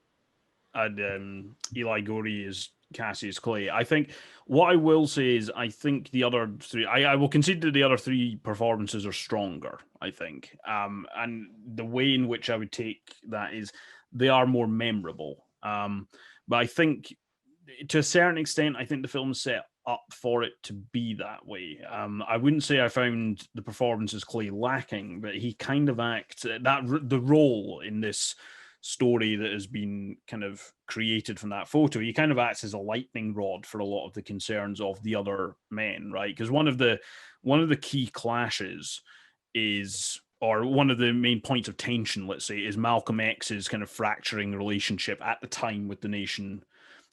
Eli Gorey is Cassius Clay. I think what I will say is I think the other 3, I will concede that the other 3 performances are stronger, I think. And the way in which I would take that is they are more memorable. But I think to a certain extent, I think the film's set up for it to be that way. I wouldn't say I found the performances Clay lacking, but he kind of acts the role in this story that has been kind of created from that photo. He kind of acts as a lightning rod for a lot of the concerns of the other men, right? Because one of the key clashes is, or one of the main points of tension, let's say, is Malcolm X's kind of fracturing relationship at the time with the Nation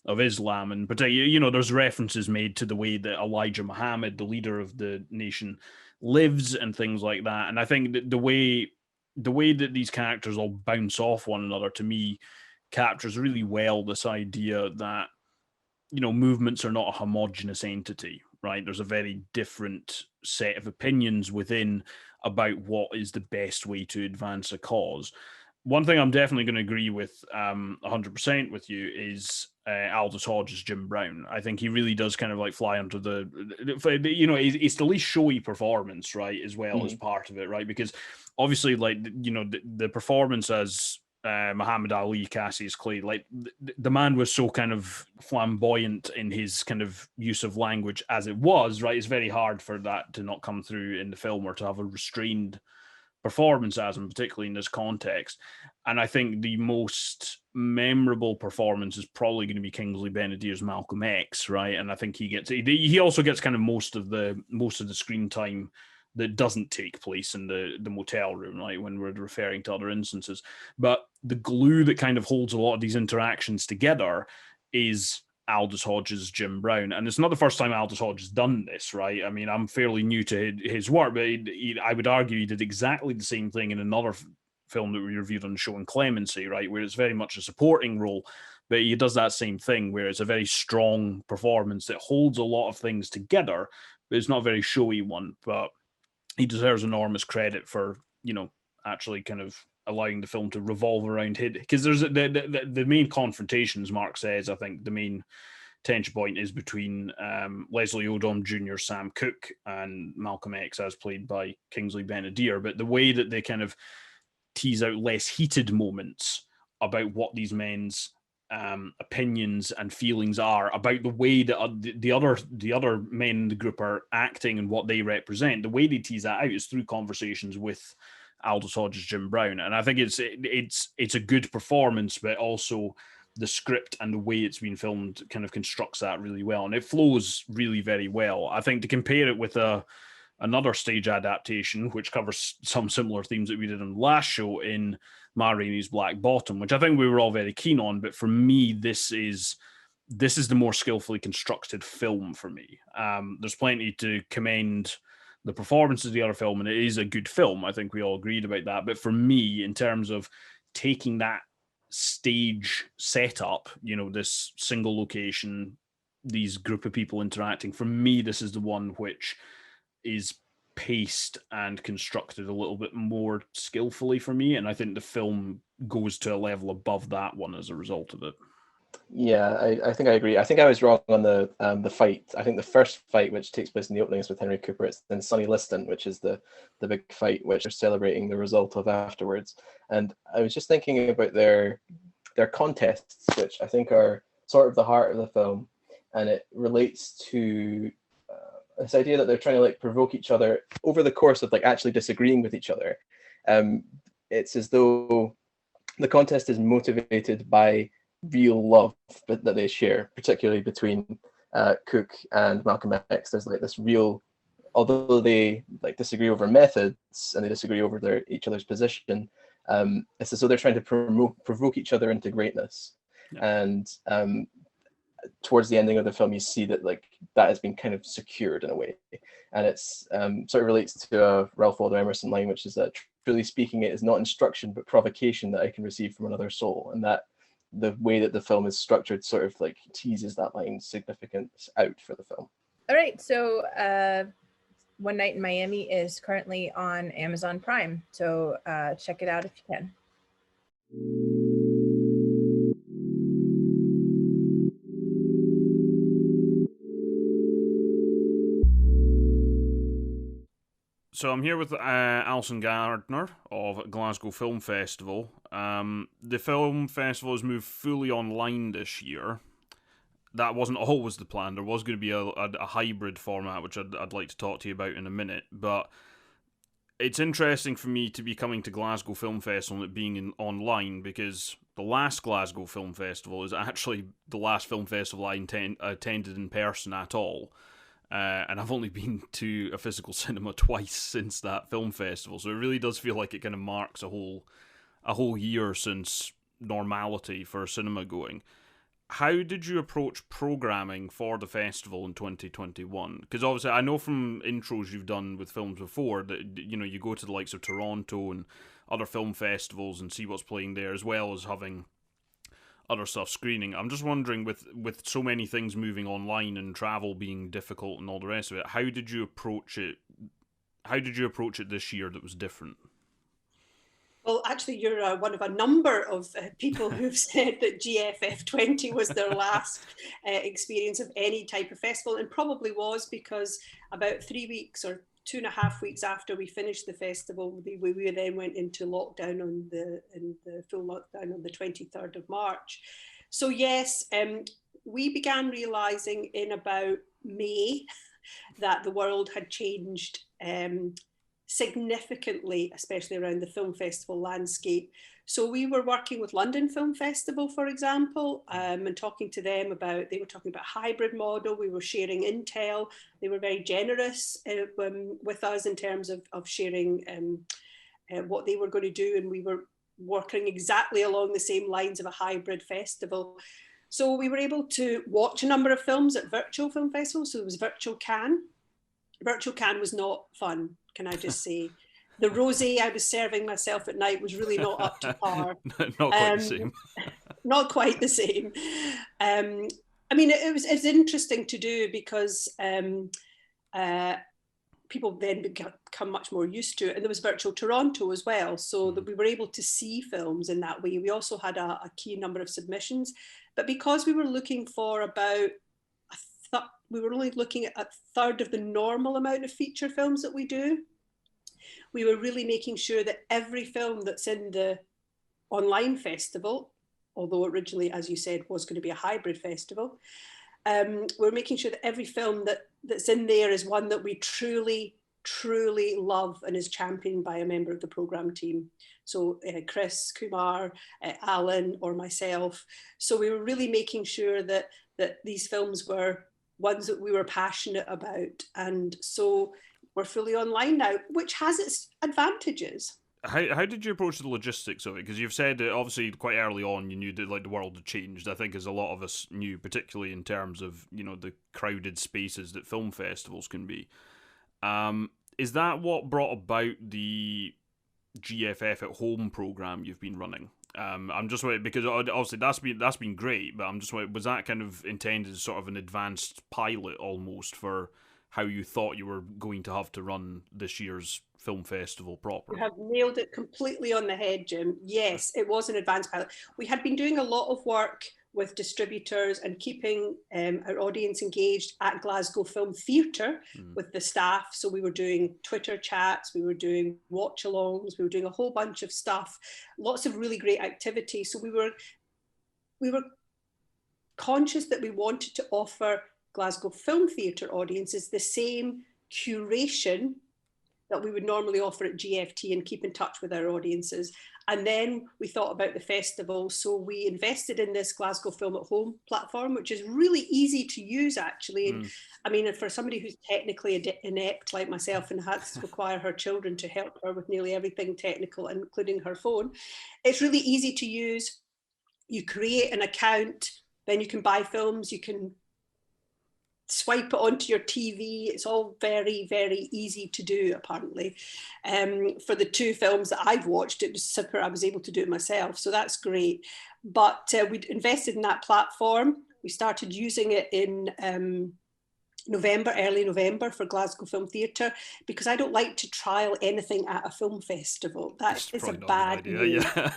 of Islam. And particularly, there's references made to the way that Elijah Muhammad, the leader of the nation, lives and things like that. And I think that the way that these characters all bounce off one another, to me, captures really well this idea that, movements are not a homogenous entity, right? There's a very different set of opinions within about what is the best way to advance a cause. one thing I'm definitely going to agree with 100% with you is Aldous Hodge's Jim Brown. I think he really does kind of like fly under it's the least showy performance, right, as well as part of it, right? Because obviously, like, the performance as Muhammad Ali, Cassius Clay, like the man was so kind of flamboyant in his kind of use of language as it was, right? It's very hard for that to not come through in the film or to have a restrained performance as him, particularly in this context. And I think the most memorable performance is probably going to be Kingsley Ben-Adir's Malcolm X, right? And I think he also gets kind of most of the screen time that doesn't take place in the motel room, right, when we're referring to other instances. But the glue that kind of holds a lot of these interactions together is Aldous Hodge's Jim Brown. And it's not the first time Aldous Hodge has done this, right? I mean, I'm fairly new to his work, but I would argue he did exactly the same thing in another film that we reviewed on the show in Clemency, right, where it's very much a supporting role, but he does that same thing where it's a very strong performance that holds a lot of things together, but it's not a very showy one. But he deserves enormous credit for, actually kind of allowing the film to revolve around him, because there's the main confrontation, as Marc says. I think the main tension point is between Leslie Odom Jr., Sam Cooke, and Malcolm X, as played by Kingsley Ben-Adir. But the way that they kind of tease out less heated moments about what these men's opinions and feelings are about the way that the other men in the group are acting and what they represent, the way they tease that out is through conversations with Aldous Hodge's Jim Brown. And I think it's a good performance, but also the script and the way it's been filmed kind of constructs that really well, and it flows really very well. I think to compare it with another stage adaptation, which covers some similar themes that we did on the last show in Ma Rainey's Black Bottom, which I think we were all very keen on, but for me, this is the more skillfully constructed film for me. There's plenty to commend the performances of the other film, and it is a good film. I think we all agreed about that. But for me, in terms of taking that stage setup, this single location, these group of people interacting, for me, this is the one which is paced and constructed a little bit more skillfully for me, and I think the film goes to a level above that one as a result of it. Yeah, I think I agree. I think I was wrong on the fight. I think the first fight, which takes place in the opening, is with Henry Cooper. It's then Sonny Liston, which is the big fight, which they're celebrating the result of afterwards. And I was just thinking about their contests, which I think are sort of the heart of the film, and it relates to this idea that they're trying to like provoke each other over the course of like actually disagreeing with each other. It's as though the contest is motivated by real love that they share, particularly between Cooke and Malcolm X. There's like this real, although they like disagree over methods and they disagree over each other's position, it's as though they're trying to provoke each other into greatness. Yeah. And towards the ending of the film, you see that like that has been kind of secured in a way, and it's sort of relates to a Ralph Waldo Emerson line, which is that truly speaking, it is not instruction but provocation that I can receive from another soul, and that the way that the film is structured sort of like teases that line's significance out for the film. All right, so One Night in Miami is currently on Amazon Prime, so check it out if you can. So I'm here with Allison Gardner of Glasgow Film Festival. The film festival has moved fully online this year. That wasn't always the plan. There was going to be a hybrid format, which I'd like to talk to you about in a minute. But it's interesting for me to be coming to Glasgow Film Festival and it being online, because the last Glasgow Film Festival is actually the last film festival I attended in person at all. And I've only been to a physical cinema twice since that film festival, so it really does feel like it kind of marks a whole year since normality for cinema going. How did you approach programming for the festival in 2021? Because obviously I know from intros you've done with films before that you go to the likes of Toronto and other film festivals and see what's playing there, as well as having other stuff screening. I'm just wondering, with so many things moving online and travel being difficult and all the rest of it, how did you approach it this year that was different? Well, actually, you're one of a number of people who've said that GFF 20 was their last experience of any type of festival, and probably was, because about 3 weeks or 2.5 weeks after we finished the festival, we then went into lockdown in the full lockdown on the 23rd of March. So yes, we began realising in about May that the world had changed significantly, especially around the film festival landscape. So we were working with London Film Festival, for example, and talking to them about, they were talking about hybrid model, we were sharing intel, they were very generous with us in terms of sharing what they were going to do, and we were working exactly along the same lines of a hybrid festival. So we were able to watch a number of films at virtual film festivals. So it was Virtual Cannes. Virtual Cannes was not fun, can I just say. The rosé I was serving myself at night was really not up to par. Not quite the same. Not quite the same. I mean, it's interesting to do because people then become much more used to it. And there was Virtual Toronto as well, so that we were able to see films in that way. We also had a key number of submissions, but because we were looking for about, we were only looking at a third of the normal amount of feature films that we do, we were really making sure that every film that's in the online festival, although originally, as you said, was going to be a hybrid festival, we're making sure that every film that's in there is one that we truly love and is championed by a member of the programme team. So Chris, Kumar, Alan, or myself. So we were really making sure that these films were ones that we were passionate about. And so we're fully online now, which has its advantages. How did you approach the logistics of it? Because you've said that obviously quite early on you knew that like the world had changed. I think as a lot of us knew, particularly in terms of, you know, the crowded spaces that film festivals can be. Is that what brought about the GFF at Home program you've been running? I'm just wondering, because obviously that's been great, but I'm just wondering, was that kind of intended as sort of an advanced pilot almost for how you thought you were going to have to run this year's film festival proper? You have nailed it completely on the head, Jim. Yes, it was an advanced pilot. We had been doing a lot of work with distributors and keeping our audience engaged at Glasgow Film Theatre with the staff. So we were doing Twitter chats, we were doing watch-alongs, we were doing a whole bunch of stuff, lots of really great activity. So we were conscious that we wanted to offer Glasgow Film Theatre audiences the same curation that we would normally offer at GFT and keep in touch with our audiences. And then we thought about the festival. So we invested in this Glasgow Film at Home platform, which is really easy to use, actually. And I mean, for somebody who's technically inept like myself and has to require her children to help her with nearly everything technical, including her phone, it's really easy to use. You create an account, then you can buy films, you can swipe it onto your TV. It's all very, very easy to do, apparently. For the two films that I've watched, it was super. I was able to do it myself, so that's great. But we'd invested in that platform. We started using it in early November for Glasgow Film Theatre, because I don't like to trial anything at a film festival. That is a bad move. Yeah.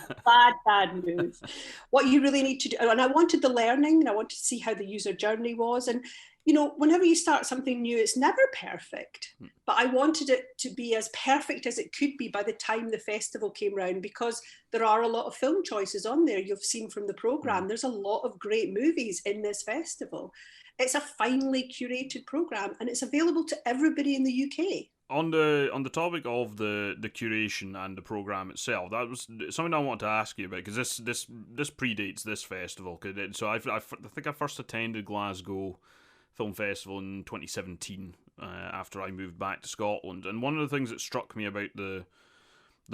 Bad move. What you really need to do, and I wanted the learning, and I wanted to see how the user journey was. And you know, whenever you start something new, it's never perfect, but I wanted it to be as perfect as it could be by the time the festival came round, because there are a lot of film choices on there. You've seen from the programme, there's a lot of great movies in this festival. It's a finely curated programme, and it's available to everybody in the UK. On the topic of the curation and the programme itself, that was something I wanted to ask you about, because this predates this festival. So I think I first attended Glasgow Film Festival in 2017 after I moved back to Scotland, and one of the things that struck me about the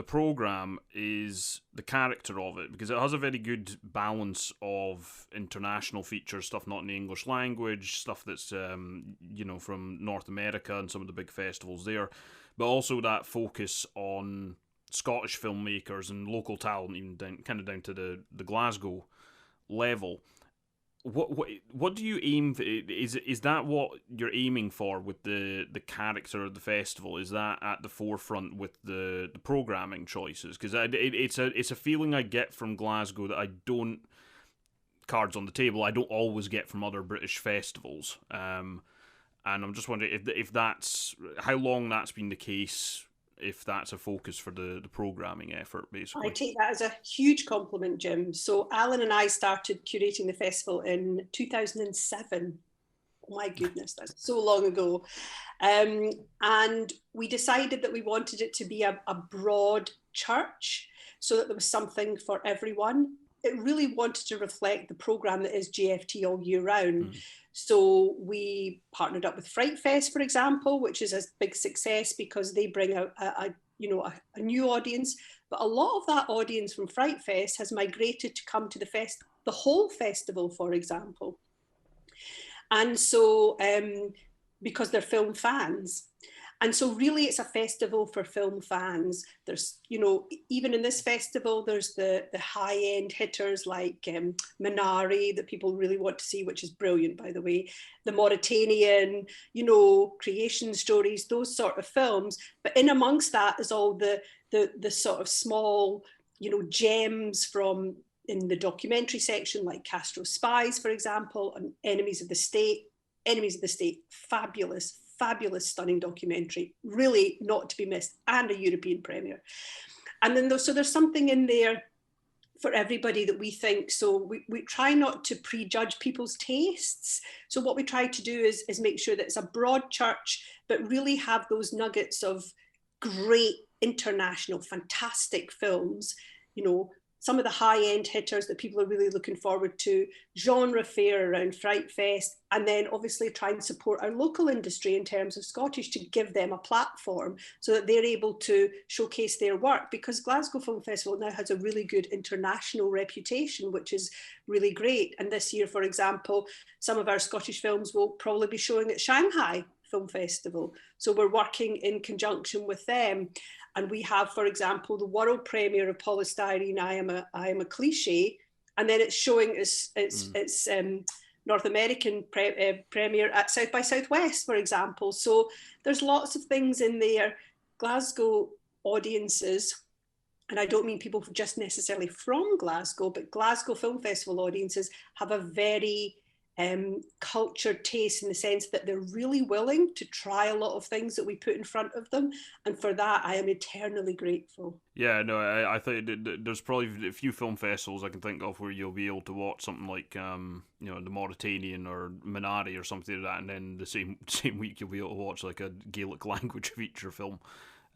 programme is the character of it, because it has a very good balance of international features, stuff not in the English language, stuff that's you know, from North America and some of the big festivals there, but also that focus on Scottish filmmakers and local talent, even down to the Glasgow level. what do you aim for? Is that what you're aiming for with the character of the festival? Is that at the forefront with the programming choices? Because it's a feeling I get from Glasgow that I don't, cards on the table, I don't always get from other British festivals. And I'm just wondering if that's how long that's been the case. If that's a focus for the programming effort, basically. I take that as a huge compliment, Jim. So Alan and I started curating the festival in 2007. Oh my goodness, that's so long ago. And we decided that we wanted it to be a broad church so that there was something for everyone. It really wanted to reflect the programme that is GFT all year round. So we partnered up with Fright Fest, for example, which is a big success because they bring out a new audience. But a lot of that audience from Fright Fest has migrated to come to the whole festival, for example. And so because they're film fans. And so really it's a festival for film fans. There's, even in this festival, there's the high-end hitters like Minari that people really want to see, which is brilliant, by the way. The Mauritanian, creation stories, those sort of films. But in amongst that is all the sort of small, gems from in the documentary section, like Castro Spies, for example, and Enemies of the State. Enemies of the State, fabulous, stunning documentary, really not to be missed, and a European premiere. And then so there's something in there for everybody that we think. So we try not to prejudge people's tastes. So what we try to do is make sure that it's a broad church, but really have those nuggets of great international, fantastic films, some of the high-end hitters that people are really looking forward to, genre fair around Fright Fest, and then obviously try and support our local industry in terms of Scottish to give them a platform so that they're able to showcase their work, because Glasgow Film Festival now has a really good international reputation, which is really great. And this year, for example, some of our Scottish films will probably be showing at Shanghai Film Festival. So we're working in conjunction with them. And we have, for example, the world premiere of Polystyrene, I Am a Cliche, and then it's showing its North American premiere at South by Southwest, for example. So there's lots of things in there. Glasgow audiences, and I don't mean people just necessarily from Glasgow, but Glasgow Film Festival audiences have a very cultured taste in the sense that they're really willing to try a lot of things that we put in front of them, and for that I am eternally grateful. Yeah, no, I think there's probably a few film festivals I can think of where you'll be able to watch something like the Mauritanian or Minari or something like that, and then the same week you'll be able to watch like a Gaelic language feature film.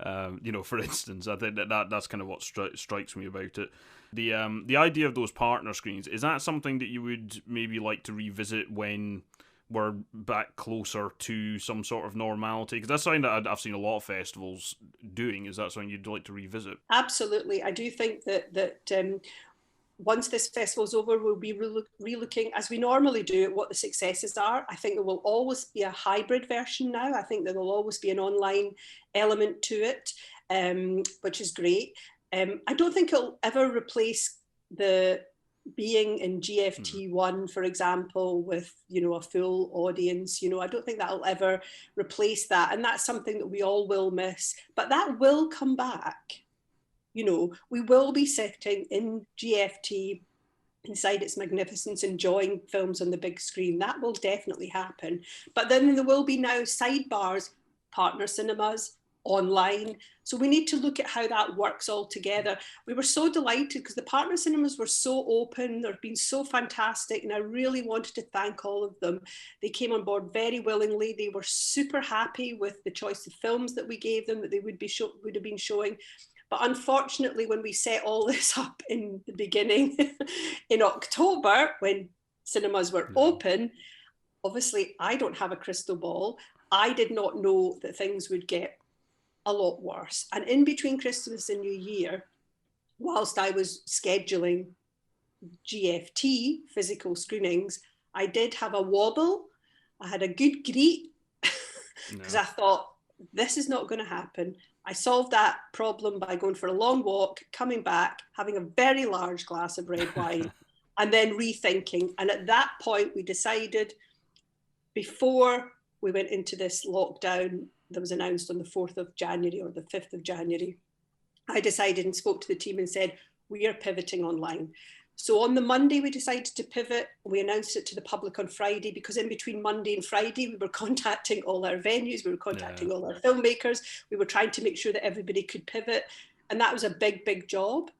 For instance, I think that's kind of what strikes me about it. The idea of those partner screens, is that something that you would maybe like to revisit when we're back closer to some sort of normality? Because that's something that I've seen a lot of festivals doing. Is that something you'd like to revisit? Absolutely. I do think that once this festival's over, we'll be relooking, as we normally do, at what the successes are. I think there will always be a hybrid version now. I think there will always be an online element to it, which is great. I don't think it'll ever replace the being in GFT1, for example, with, a full audience. I don't think that'll ever replace that. And that's something that we all will miss, but that will come back. We will be sitting in GFT inside its magnificence, enjoying films on the big screen. That will definitely happen. But then there will be now sidebars, partner cinemas, online. So we need to look at how that works all together. We were so delighted because the partner cinemas were so open. They've been so fantastic. And I really wanted to thank all of them. They came on board very willingly. They were super happy with the choice of films that we gave them, that they would have been showing. But unfortunately, when we set all this up in the beginning in October, when cinemas were open, obviously I don't have a crystal ball. I did not know that things would get a lot worse. And in between Christmas and New Year, whilst I was scheduling GFT physical screenings, I did have a wobble. I had a good greet because I thought, this is not going to happen. I solved that problem by going for a long walk, coming back, having a very large glass of red wine, and then rethinking. And at that point, we decided, before we went into this lockdown that was announced on the 4th of January or the 5th of January, I decided and spoke to the team and said, we are pivoting online. So on the Monday, we decided to pivot. We announced it to the public on Friday, because in between Monday and Friday, we were contacting all our venues, we were contacting all our filmmakers, we were trying to make sure that everybody could pivot. And that was a big, big job.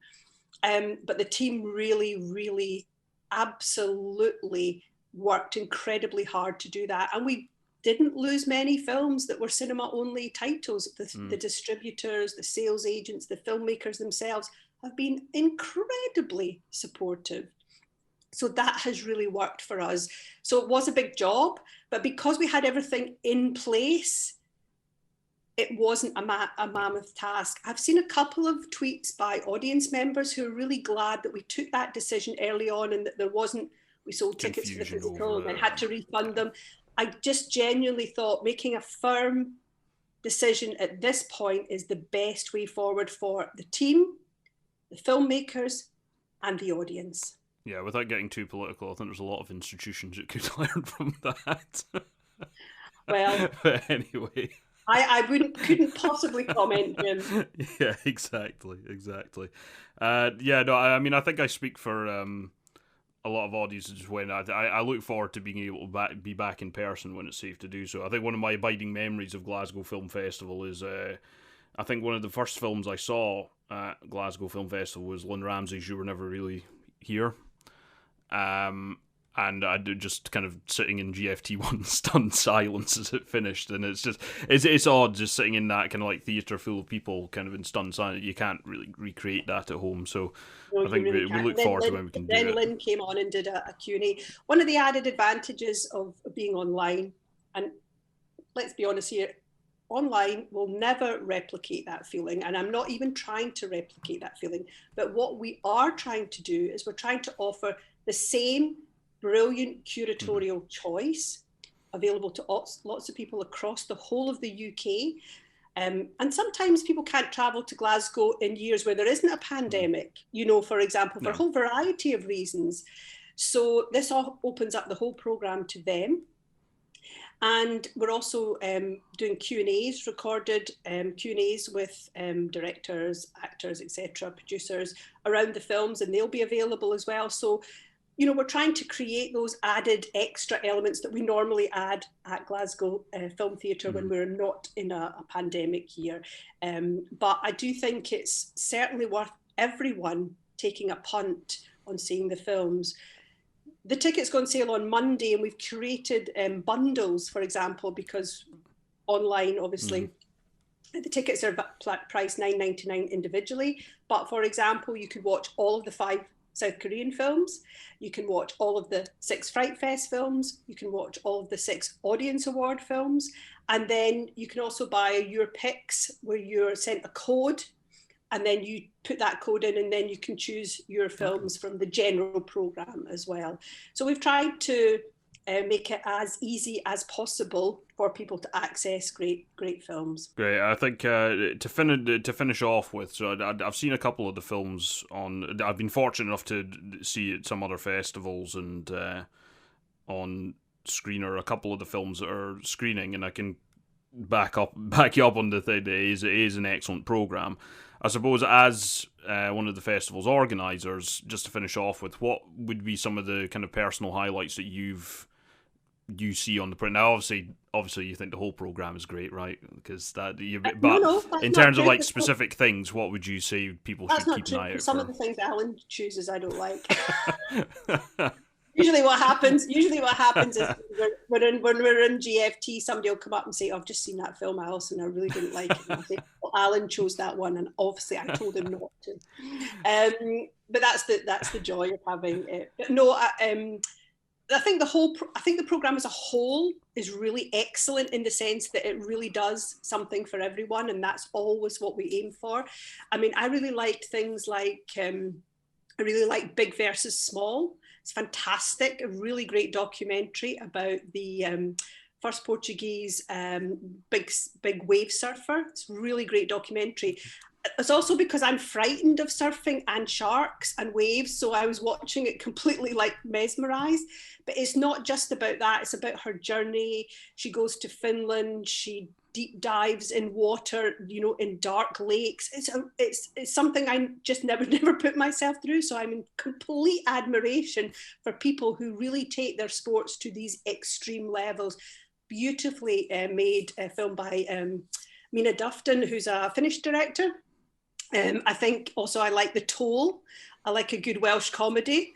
But the team really, absolutely worked incredibly hard to do that. And we didn't lose many films that were cinema-only titles. The distributors, the sales agents, the filmmakers themselves have been incredibly supportive. So that has really worked for us. So it was a big job, but because we had everything in place, it wasn't a mammoth task. I've seen a couple of tweets by audience members who are really glad that we took that decision early on and that there wasn't, we sold tickets for the physical and had to refund them. I just genuinely thought making a firm decision at this point is the best way forward for the team, the filmmakers, and the audience. Yeah, without getting too political, I think there's a lot of institutions that could learn from that. Well, but anyway, I couldn't possibly comment, Jim. Yeah, exactly. Yeah, no, I mean, I think I speak for a lot of audiences when I look forward to being able to be back in person when it's safe to do so. I think one of my abiding memories of Glasgow Film Festival is I think one of the first films I saw at Glasgow Film Festival was Lynn Ramsey's You Were Never Really Here. And I just kind of sitting in GFT1 stunned silence as it finished, and it's odd just sitting in that kind of like theatre full of people kind of in stunned silence. You can't really recreate that at home, so no, I think really we look forward to when we can do it. Then Lynn came on and did a Q&A. One of the added advantages of being online, and let's be honest here, online will never replicate that feeling, and I'm not even trying to replicate that feeling, but what we are trying to do is we're trying to offer the same brilliant curatorial choice available to lots of people across the whole of the UK. And sometimes people can't travel to Glasgow in years where there isn't a pandemic, you know, for example, for a whole variety of reasons. So this all opens up the whole programme to them. And we're also doing Q&As, recorded Q&As with directors, actors, etc., producers around the films, and they'll be available as well. So, you know, we're trying to create those added extra elements that we normally add at Glasgow Film Theatre when we're not in a pandemic year. But I do think it's certainly worth everyone taking a punt on seeing the films. The tickets go on sale on Monday, and we've created bundles, for example, because online, obviously, the tickets are priced $9.99 individually. But for example, you could watch all of the 5 South Korean films, you can watch all of the 6 Fright Fest films, you can watch all of the 6 Audience Award films, and then you can also buy your picks where you're sent a code, and then you put that code in, and then you can choose your films from the general programme as well. So we've tried to make it as easy as possible for people to access great films. Great. I think to finish off with, so I've seen a couple of the films on. I've been fortunate enough to see at some other festivals and on Screener a couple of the films that are screening, and I can back you up on the thing. It is an excellent programme. I suppose as one of the festival's organisers, just to finish off with, what would be some of the kind of personal highlights that you see on the print? Now, obviously, you think the whole program is great, right? Because but in terms of like specific things, what would you say people should keep an eye out for? Some of the things Alan chooses, I don't like. Usually, what happens is when we're in GFT, somebody will come up and say, "I've just seen that film, Alison, I really didn't like it." And I say, "Well, Alan chose that one, and obviously I told him not to." But that's the joy of having it. But no, I think the program as a whole is really excellent in the sense that it really does something for everyone, and that's always what we aim for. I mean, I really liked things like I really like Big versus Small. It's fantastic, a really great documentary about the first Portuguese big wave surfer. It's a really great documentary. It's also because I'm frightened of surfing and sharks and waves, so I was watching it completely like mesmerized. But it's not just about that, it's about her journey. She goes to Finland, she deep dives in water, you know, in dark lakes. It's something I just never put myself through. So I'm in complete admiration for people who really take their sports to these extreme levels. Beautifully made film by Mina Dufton, who's a Finnish director. I think also I like The Toll. I like a good Welsh comedy.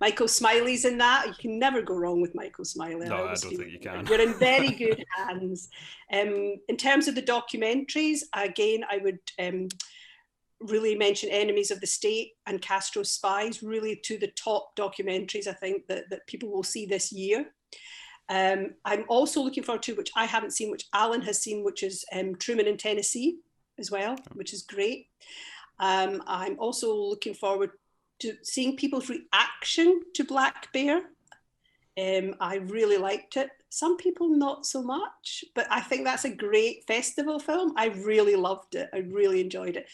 Michael Smiley's in that. You can never go wrong with Michael Smiley. No, I don't think you can. You're in very good hands. In terms of the documentaries, again, I would really mention Enemies of the State and Castro's Spies, really two the top documentaries I think that people will see this year. I'm also looking forward to, which I haven't seen, which Alan has seen, which is Truman in Tennessee as well, which is great. I'm also looking forward to seeing people's reaction to Black Bear. I really liked it. Some people not so much, but I think that's a great festival film. I really loved it. I really enjoyed it.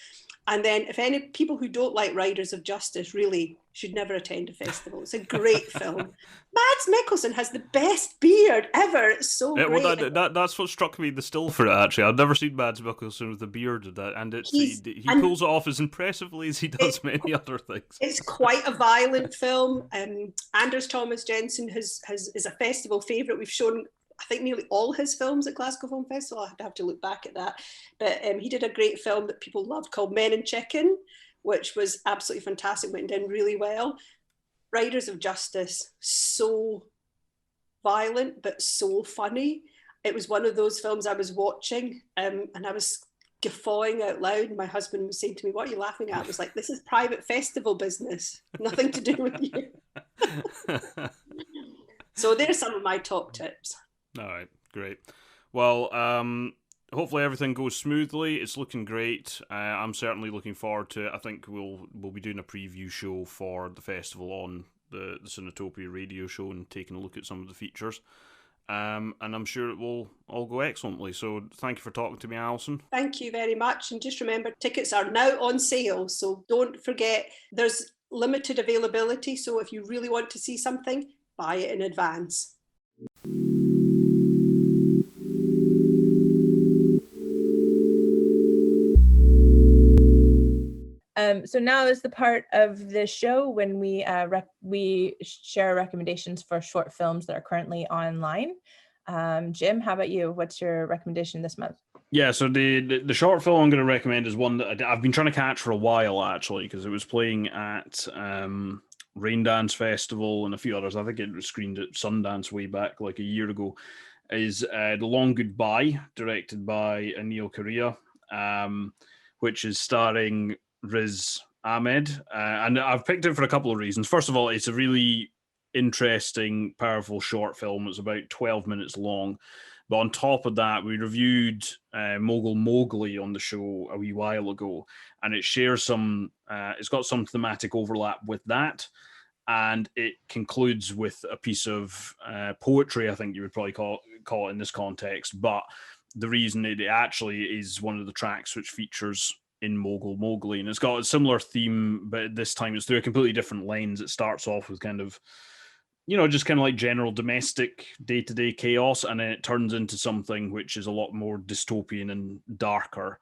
And then if any people who don't like Riders of Justice really should never attend a festival. It's a great film. Mads Mikkelsen has the best beard ever. It's so great. Well, that's what struck me the still for it, actually. I've never seen Mads Mikkelsen with a beard, and he pulls it off as impressively as he does many other things. It's quite a violent film. Anders Thomas Jensen is a festival favourite. We've shown, I think, nearly all his films at Glasgow Film Festival. I'd have to look back at that. But he did a great film that people loved called Men and Chicken, which was absolutely fantastic, went down really well. Riders of Justice, so violent, but so funny. It was one of those films I was watching and I was guffawing out loud. And my husband was saying to me, "What are you laughing at?" I was like, "This is private festival business, nothing to do with you." So there's some of my top tips. All right, great. Well, hopefully everything goes smoothly. It's looking great. I'm certainly looking forward to it. I think we'll be doing a preview show for the festival on the Cinetopia radio show and taking a look at some of the features. And I'm sure it will all go excellently. So thank you for talking to me, Alison. Thank you very much. And just remember, tickets are now on sale. So don't forget, there's limited availability. So if you really want to see something, buy it in advance. So now is the part of the show when we share recommendations for short films that are currently online. Jim, how about you? What's your recommendation this month? Yeah, so the short film I'm going to recommend is one that I've been trying to catch for a while, actually, because it was playing at Raindance Festival and a few others. I think it was screened at Sundance way back like a year ago. Is The Long Goodbye, directed by Anil Karia, which is starring Riz Ahmed, and I've picked it for a couple of reasons. First of all, it's a really interesting, powerful short film. It's about 12 minutes long. But on top of that, we reviewed Mogul Mowgli on the show a wee while ago, and it shares some, it's got some thematic overlap with that, and it concludes with a piece of poetry, I think you would probably call it in this context. But the reason it actually is one of the tracks which features in Mogul Mowgli, and it's got a similar theme, but this time it's through a completely different lens. It starts off with kind of, just kind of like general domestic day-to-day chaos, and then it turns into something which is a lot more dystopian and darker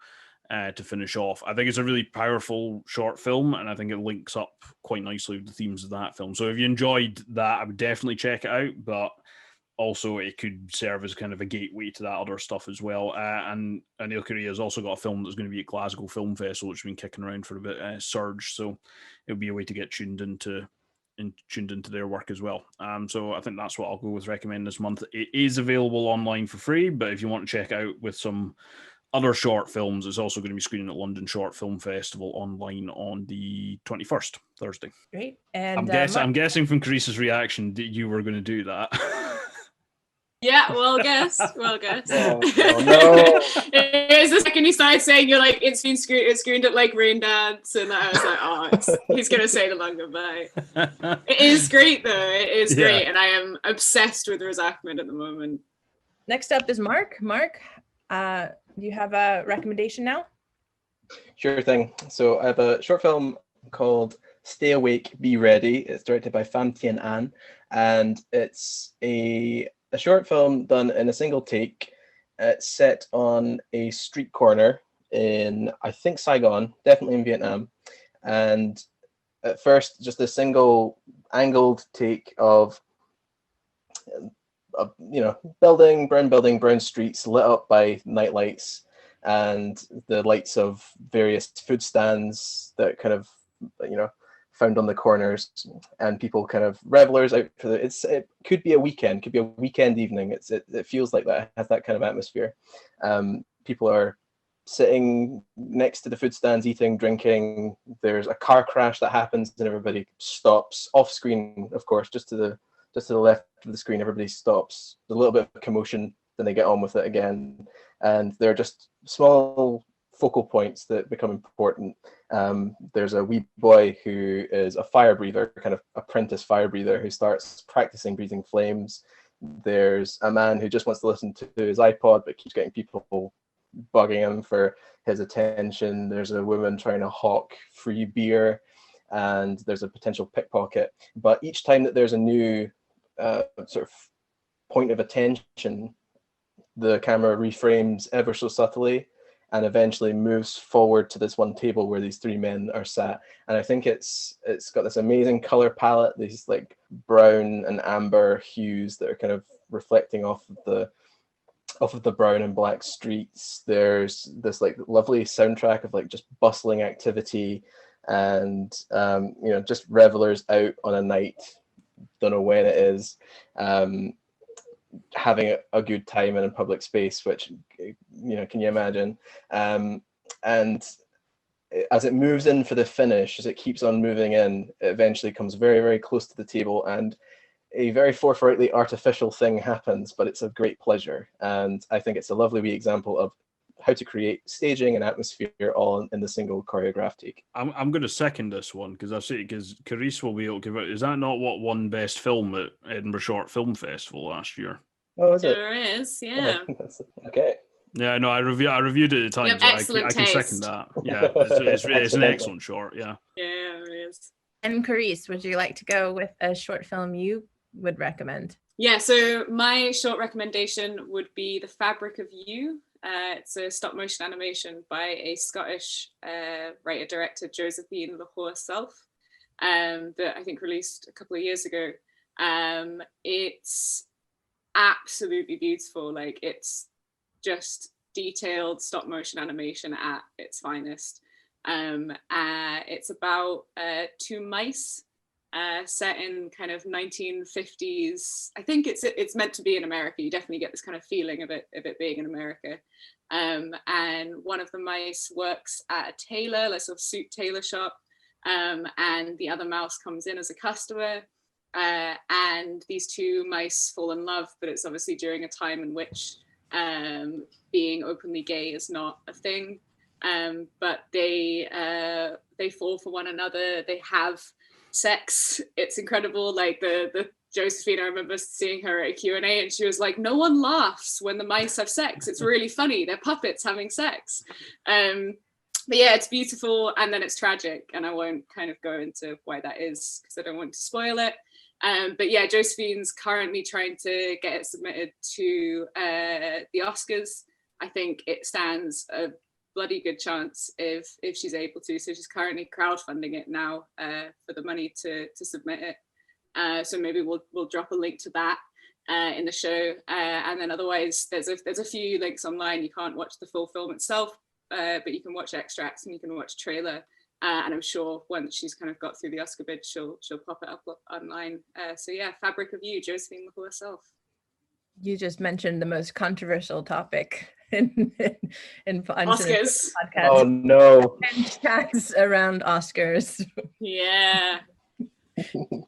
to finish off. I think it's a really powerful short film, and I think it links up quite nicely with the themes of that film. So if you enjoyed that, I would definitely check it out, but also it could serve as kind of a gateway to that other stuff as well. And Anil Karia has also got a film that's going to be at Glasgow Film Festival, which has been kicking around for a bit, Surge, so it'll be a way to get tuned into their work as well. So I think that's what I'll go with recommend this month. It is available online for free, but if you want to check it out with some other short films, it's also going to be screening at London Short Film Festival online on the 21st, Thursday. Great. And I'm guessing from Carys's reaction that you were going to do that. Yeah, well guess. Oh, no. It's the second you started saying you're like, it's screened at like Raindance, and I was like, he's gonna say The Long Goodbye. It is great though. It is great, and I am obsessed with Riz Ahmed at the moment. Next up is Marc. Marc, do you have a recommendation now? Sure thing. So I have a short film called Stay Awake, Be Ready. It's directed by Pham Thien An, and it's a short film done in a single take. It's set on a street corner in, I think, Saigon, definitely in Vietnam. And at first, just a single angled take of, building, brown streets lit up by night lights, and the lights of various food stands that kind of, found on the corners, and people kind of revelers out for it could be a weekend, evening. It feels like that, it has that kind of atmosphere. People are sitting next to the food stands, eating, drinking. There's a car crash that happens and everybody stops off screen, of course, just to the left of the screen. Everybody stops. There's a little bit of commotion, then they get on with it again. And they're just small focal points that become important. There's a wee boy who is a fire breather, kind of apprentice fire breather, who starts practicing breathing flames. There's a man who just wants to listen to his iPod but keeps getting people bugging him for his attention. There's a woman trying to hawk free beer, and there's a potential pickpocket. But each time that there's a new sort of point of attention, the camera reframes ever so subtly and eventually moves forward to this one table where these three men are sat. And I think it's got this amazing color palette, these like brown and amber hues that are kind of reflecting off of the brown and black streets. There's this like lovely soundtrack of like just bustling activity and just revelers out on a night, don't know when it is, having a good time in a public space, which can you imagine? And as it moves in for the finish, as it keeps on moving in, it eventually comes very, very close to the table, and a very forthrightly artificial thing happens, but it's a great pleasure. And I think it's a lovely wee example of how to create staging and atmosphere all in the single choreographed take. I'm going to second this one because Carys will be able to give it. Is that not what won Best Film at Edinburgh Short Film Festival last year? Oh, is it? There is, yeah. Okay. Yeah, no, I reviewed it at the time. So I can second that. Yeah, it's an excellent short. Yeah. Yeah, it is. And Carys, would you like to go with a short film you would recommend? Yeah, so my short recommendation would be The Fabric of You. It's a stop motion animation by a Scottish writer-director, Josephine Lahore herself, that I think released a couple of years ago. It's absolutely beautiful. Like, it's just detailed stop motion animation at its finest. It's about two mice set in kind of 1950s. I think it's meant to be in America. You definitely get this kind of feeling of it being in America. And one of the mice works at a tailor, like sort of suit tailor shop, and the other mouse comes in as a customer. And these two mice fall in love, but it's obviously during a time in which being openly gay is not a thing. But they fall for one another. They have sex. It's incredible. Like the Josephine, I remember seeing her at a Q&A, and she was like, no one laughs when the mice have sex. It's really funny. They're puppets having sex. But yeah, it's beautiful, and then it's tragic, and I won't kind of go into why that is because I don't want to spoil it. But yeah, Josephine's currently trying to get it submitted to the Oscars. I think it stands a bloody good chance if she's able to. So she's currently crowdfunding it now for the money to submit it. So maybe we'll drop a link to that in the show. And then otherwise, there's a few links online. You can't watch the full film itself, but you can watch extracts and you can watch a trailer. And I'm sure once she's kind of got through the Oscar bid, she'll pop it up online. So yeah, Fabric of You, Josephine Lahore herself. You just mentioned the most controversial topic in Oscars. Podcast. Oh no! And chats around Oscars. Yeah.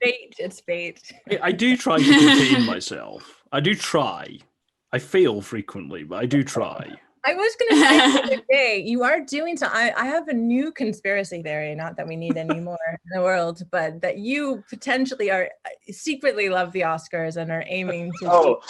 Bait. It's bait. I do try to contain myself. I do try. I fail frequently, but I do try. I was going to say the other day, you are doing so. I have a new conspiracy theory, not that we need any more in the world, but that you potentially are secretly love the Oscars and are aiming to. Oh,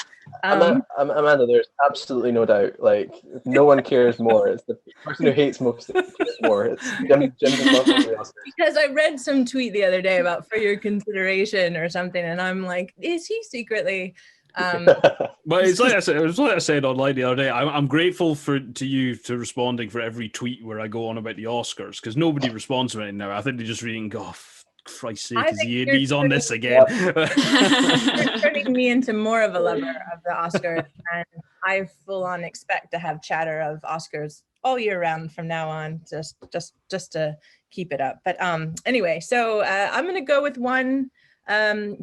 Amanda, there's absolutely no doubt. Like, no one cares more. It's the person who hates most that cares more. It's Jim just loves the Oscars. Because I read some tweet the other day about for your consideration or something, and I'm like, is he secretly? But it's like I said online the other day. I'm grateful to you for responding for every tweet where I go on about the Oscars, because nobody responds to it now. I think they just read and go, oh, Christ's sake, he's on this again. You're turning me into more of a lover of the Oscars, and I full on expect to have chatter of Oscars all year round from now on, just to keep it up. But anyway, so I'm going to go with one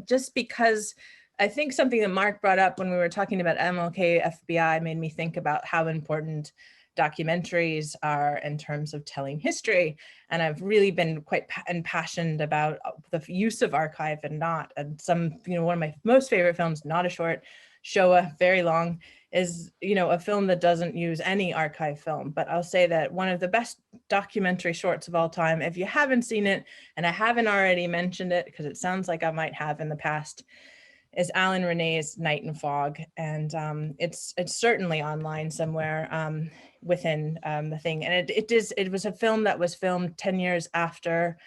just because I think something that Marc brought up when we were talking about MLK FBI made me think about how important documentaries are in terms of telling history. And I've really been quite impassioned about the use of archive and not. And some, one of my most favorite films, not a short, Shoah, very long, is, a film that doesn't use any archive film. But I'll say that one of the best documentary shorts of all time, if you haven't seen it, and I haven't already mentioned it, because it sounds like I might have in the past, is Alan Renee's Night and Fog. And it's certainly online somewhere within the thing. And it was a film that was filmed 10 years after,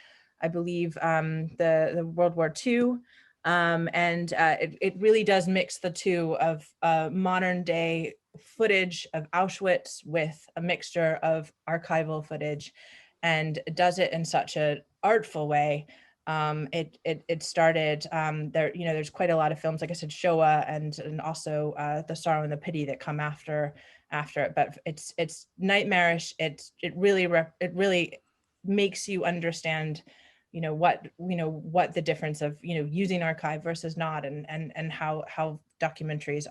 I believe, the World War II. And it really does mix the two of modern day footage of Auschwitz with a mixture of archival footage, and does it in such an artful way. It started there, there's quite a lot of films, like I said, Shoah and also The Sorrow and the Pity that come after it, but it's nightmarish. It really makes you understand what the difference of using archive versus not, and how documentaries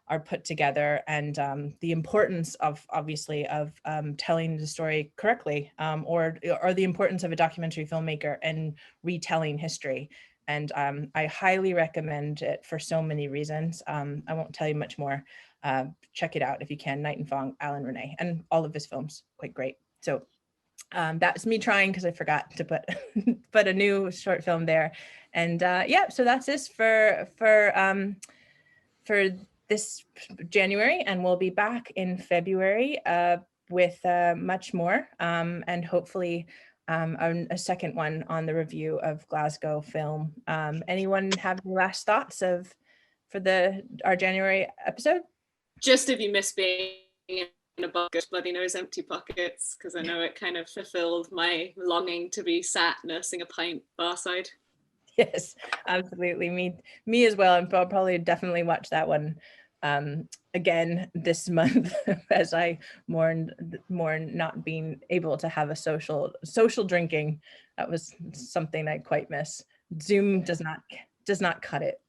are put together, and the importance of obviously of telling the story correctly, or the importance of a documentary filmmaker and retelling history. And I highly recommend it for so many reasons. I won't tell you much more. Check it out if you can. Night and Fog, Alan Renee, and all of his films, quite great. So that's me trying, because I forgot to put a new short film there. And yeah, so that's this for this January, and we'll be back in February with much more, and hopefully a second one on the review of Glasgow Film. Anyone have any last thoughts for our January episode? Just if you miss being in a bucket, bloody nose empty pockets, because I know it kind of fulfilled my longing to be sat nursing a pint barside. Yes, absolutely. Me as well. And I'll probably definitely watch that one again this month as I mourn not being able to have a social drinking. That was something I quite miss. Zoom does not cut it.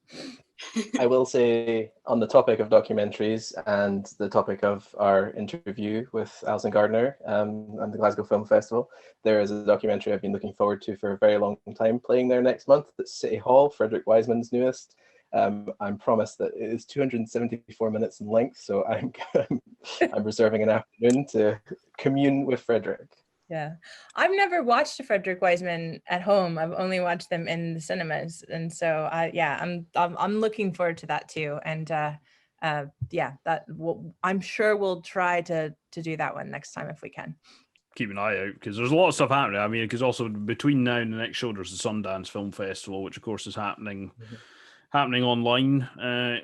I will say, on the topic of documentaries and the topic of our interview with Allison Gardner and the Glasgow Film Festival, there is a documentary I've been looking forward to for a very long time, playing there next month. That's City Hall, Frederick Wiseman's newest. I'm promised that it is 274 minutes in length, so I'm reserving an afternoon to commune with Frederick. Yeah, I've never watched a Frederick Wiseman at home. I've only watched them in the cinemas, and so I'm looking forward to that too. And I'm sure we'll try to do that one next time if we can. Keep an eye out, because there's a lot of stuff happening. I mean, because also between now and the next show, there's the Sundance Film Festival, which of course is happening online. I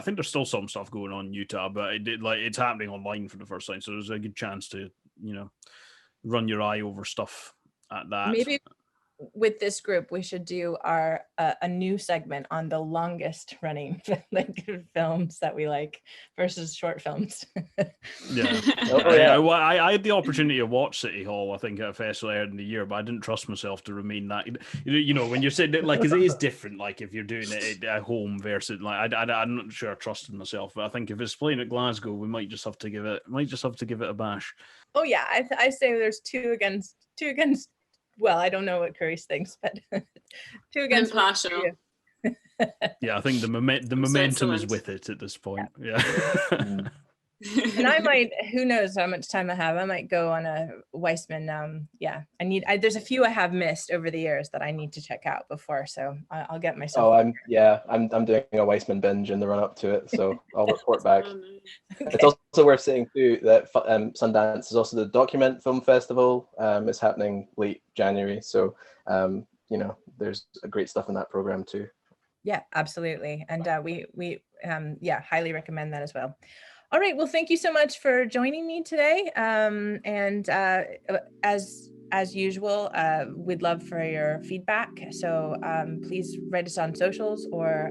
think there's still some stuff going on in Utah, but it's happening online for the first time, so there's a good chance to run your eye over stuff at that. Maybe with this group we should do a new segment on the longest running films that we like versus short films. Yeah. I had the opportunity to watch City Hall, I think, at a festival earlier in the year, but I didn't trust myself to remain that. When you're sitting it, because it is different. Like if you're doing it at home versus I'm not sure I trusted myself, but I think if it's playing at Glasgow, we might just have to give it a bash. Oh yeah, I say there's two against. Well, I don't know what Carys thinks, but two against impartial. Yeah, I think the momentum is with it at this point. Yeah. And I might, who knows how much time I have, I might go on a Weissman. There's a few I have missed over the years that I need to check out before, so I'll get myself. I'm doing a Weissman binge in the run up to it, so I'll report back. Okay. It's also worth saying too that Sundance is also the Document Film Festival. It's happening late January, so there's great stuff in that program too. Yeah, absolutely. And we highly recommend that as well. All right. Well, thank you so much for joining me today. And as usual, we'd love for your feedback. So please write us on socials or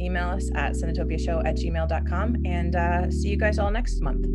email us at cinetopiashow@gmail.com, and see you guys all next month.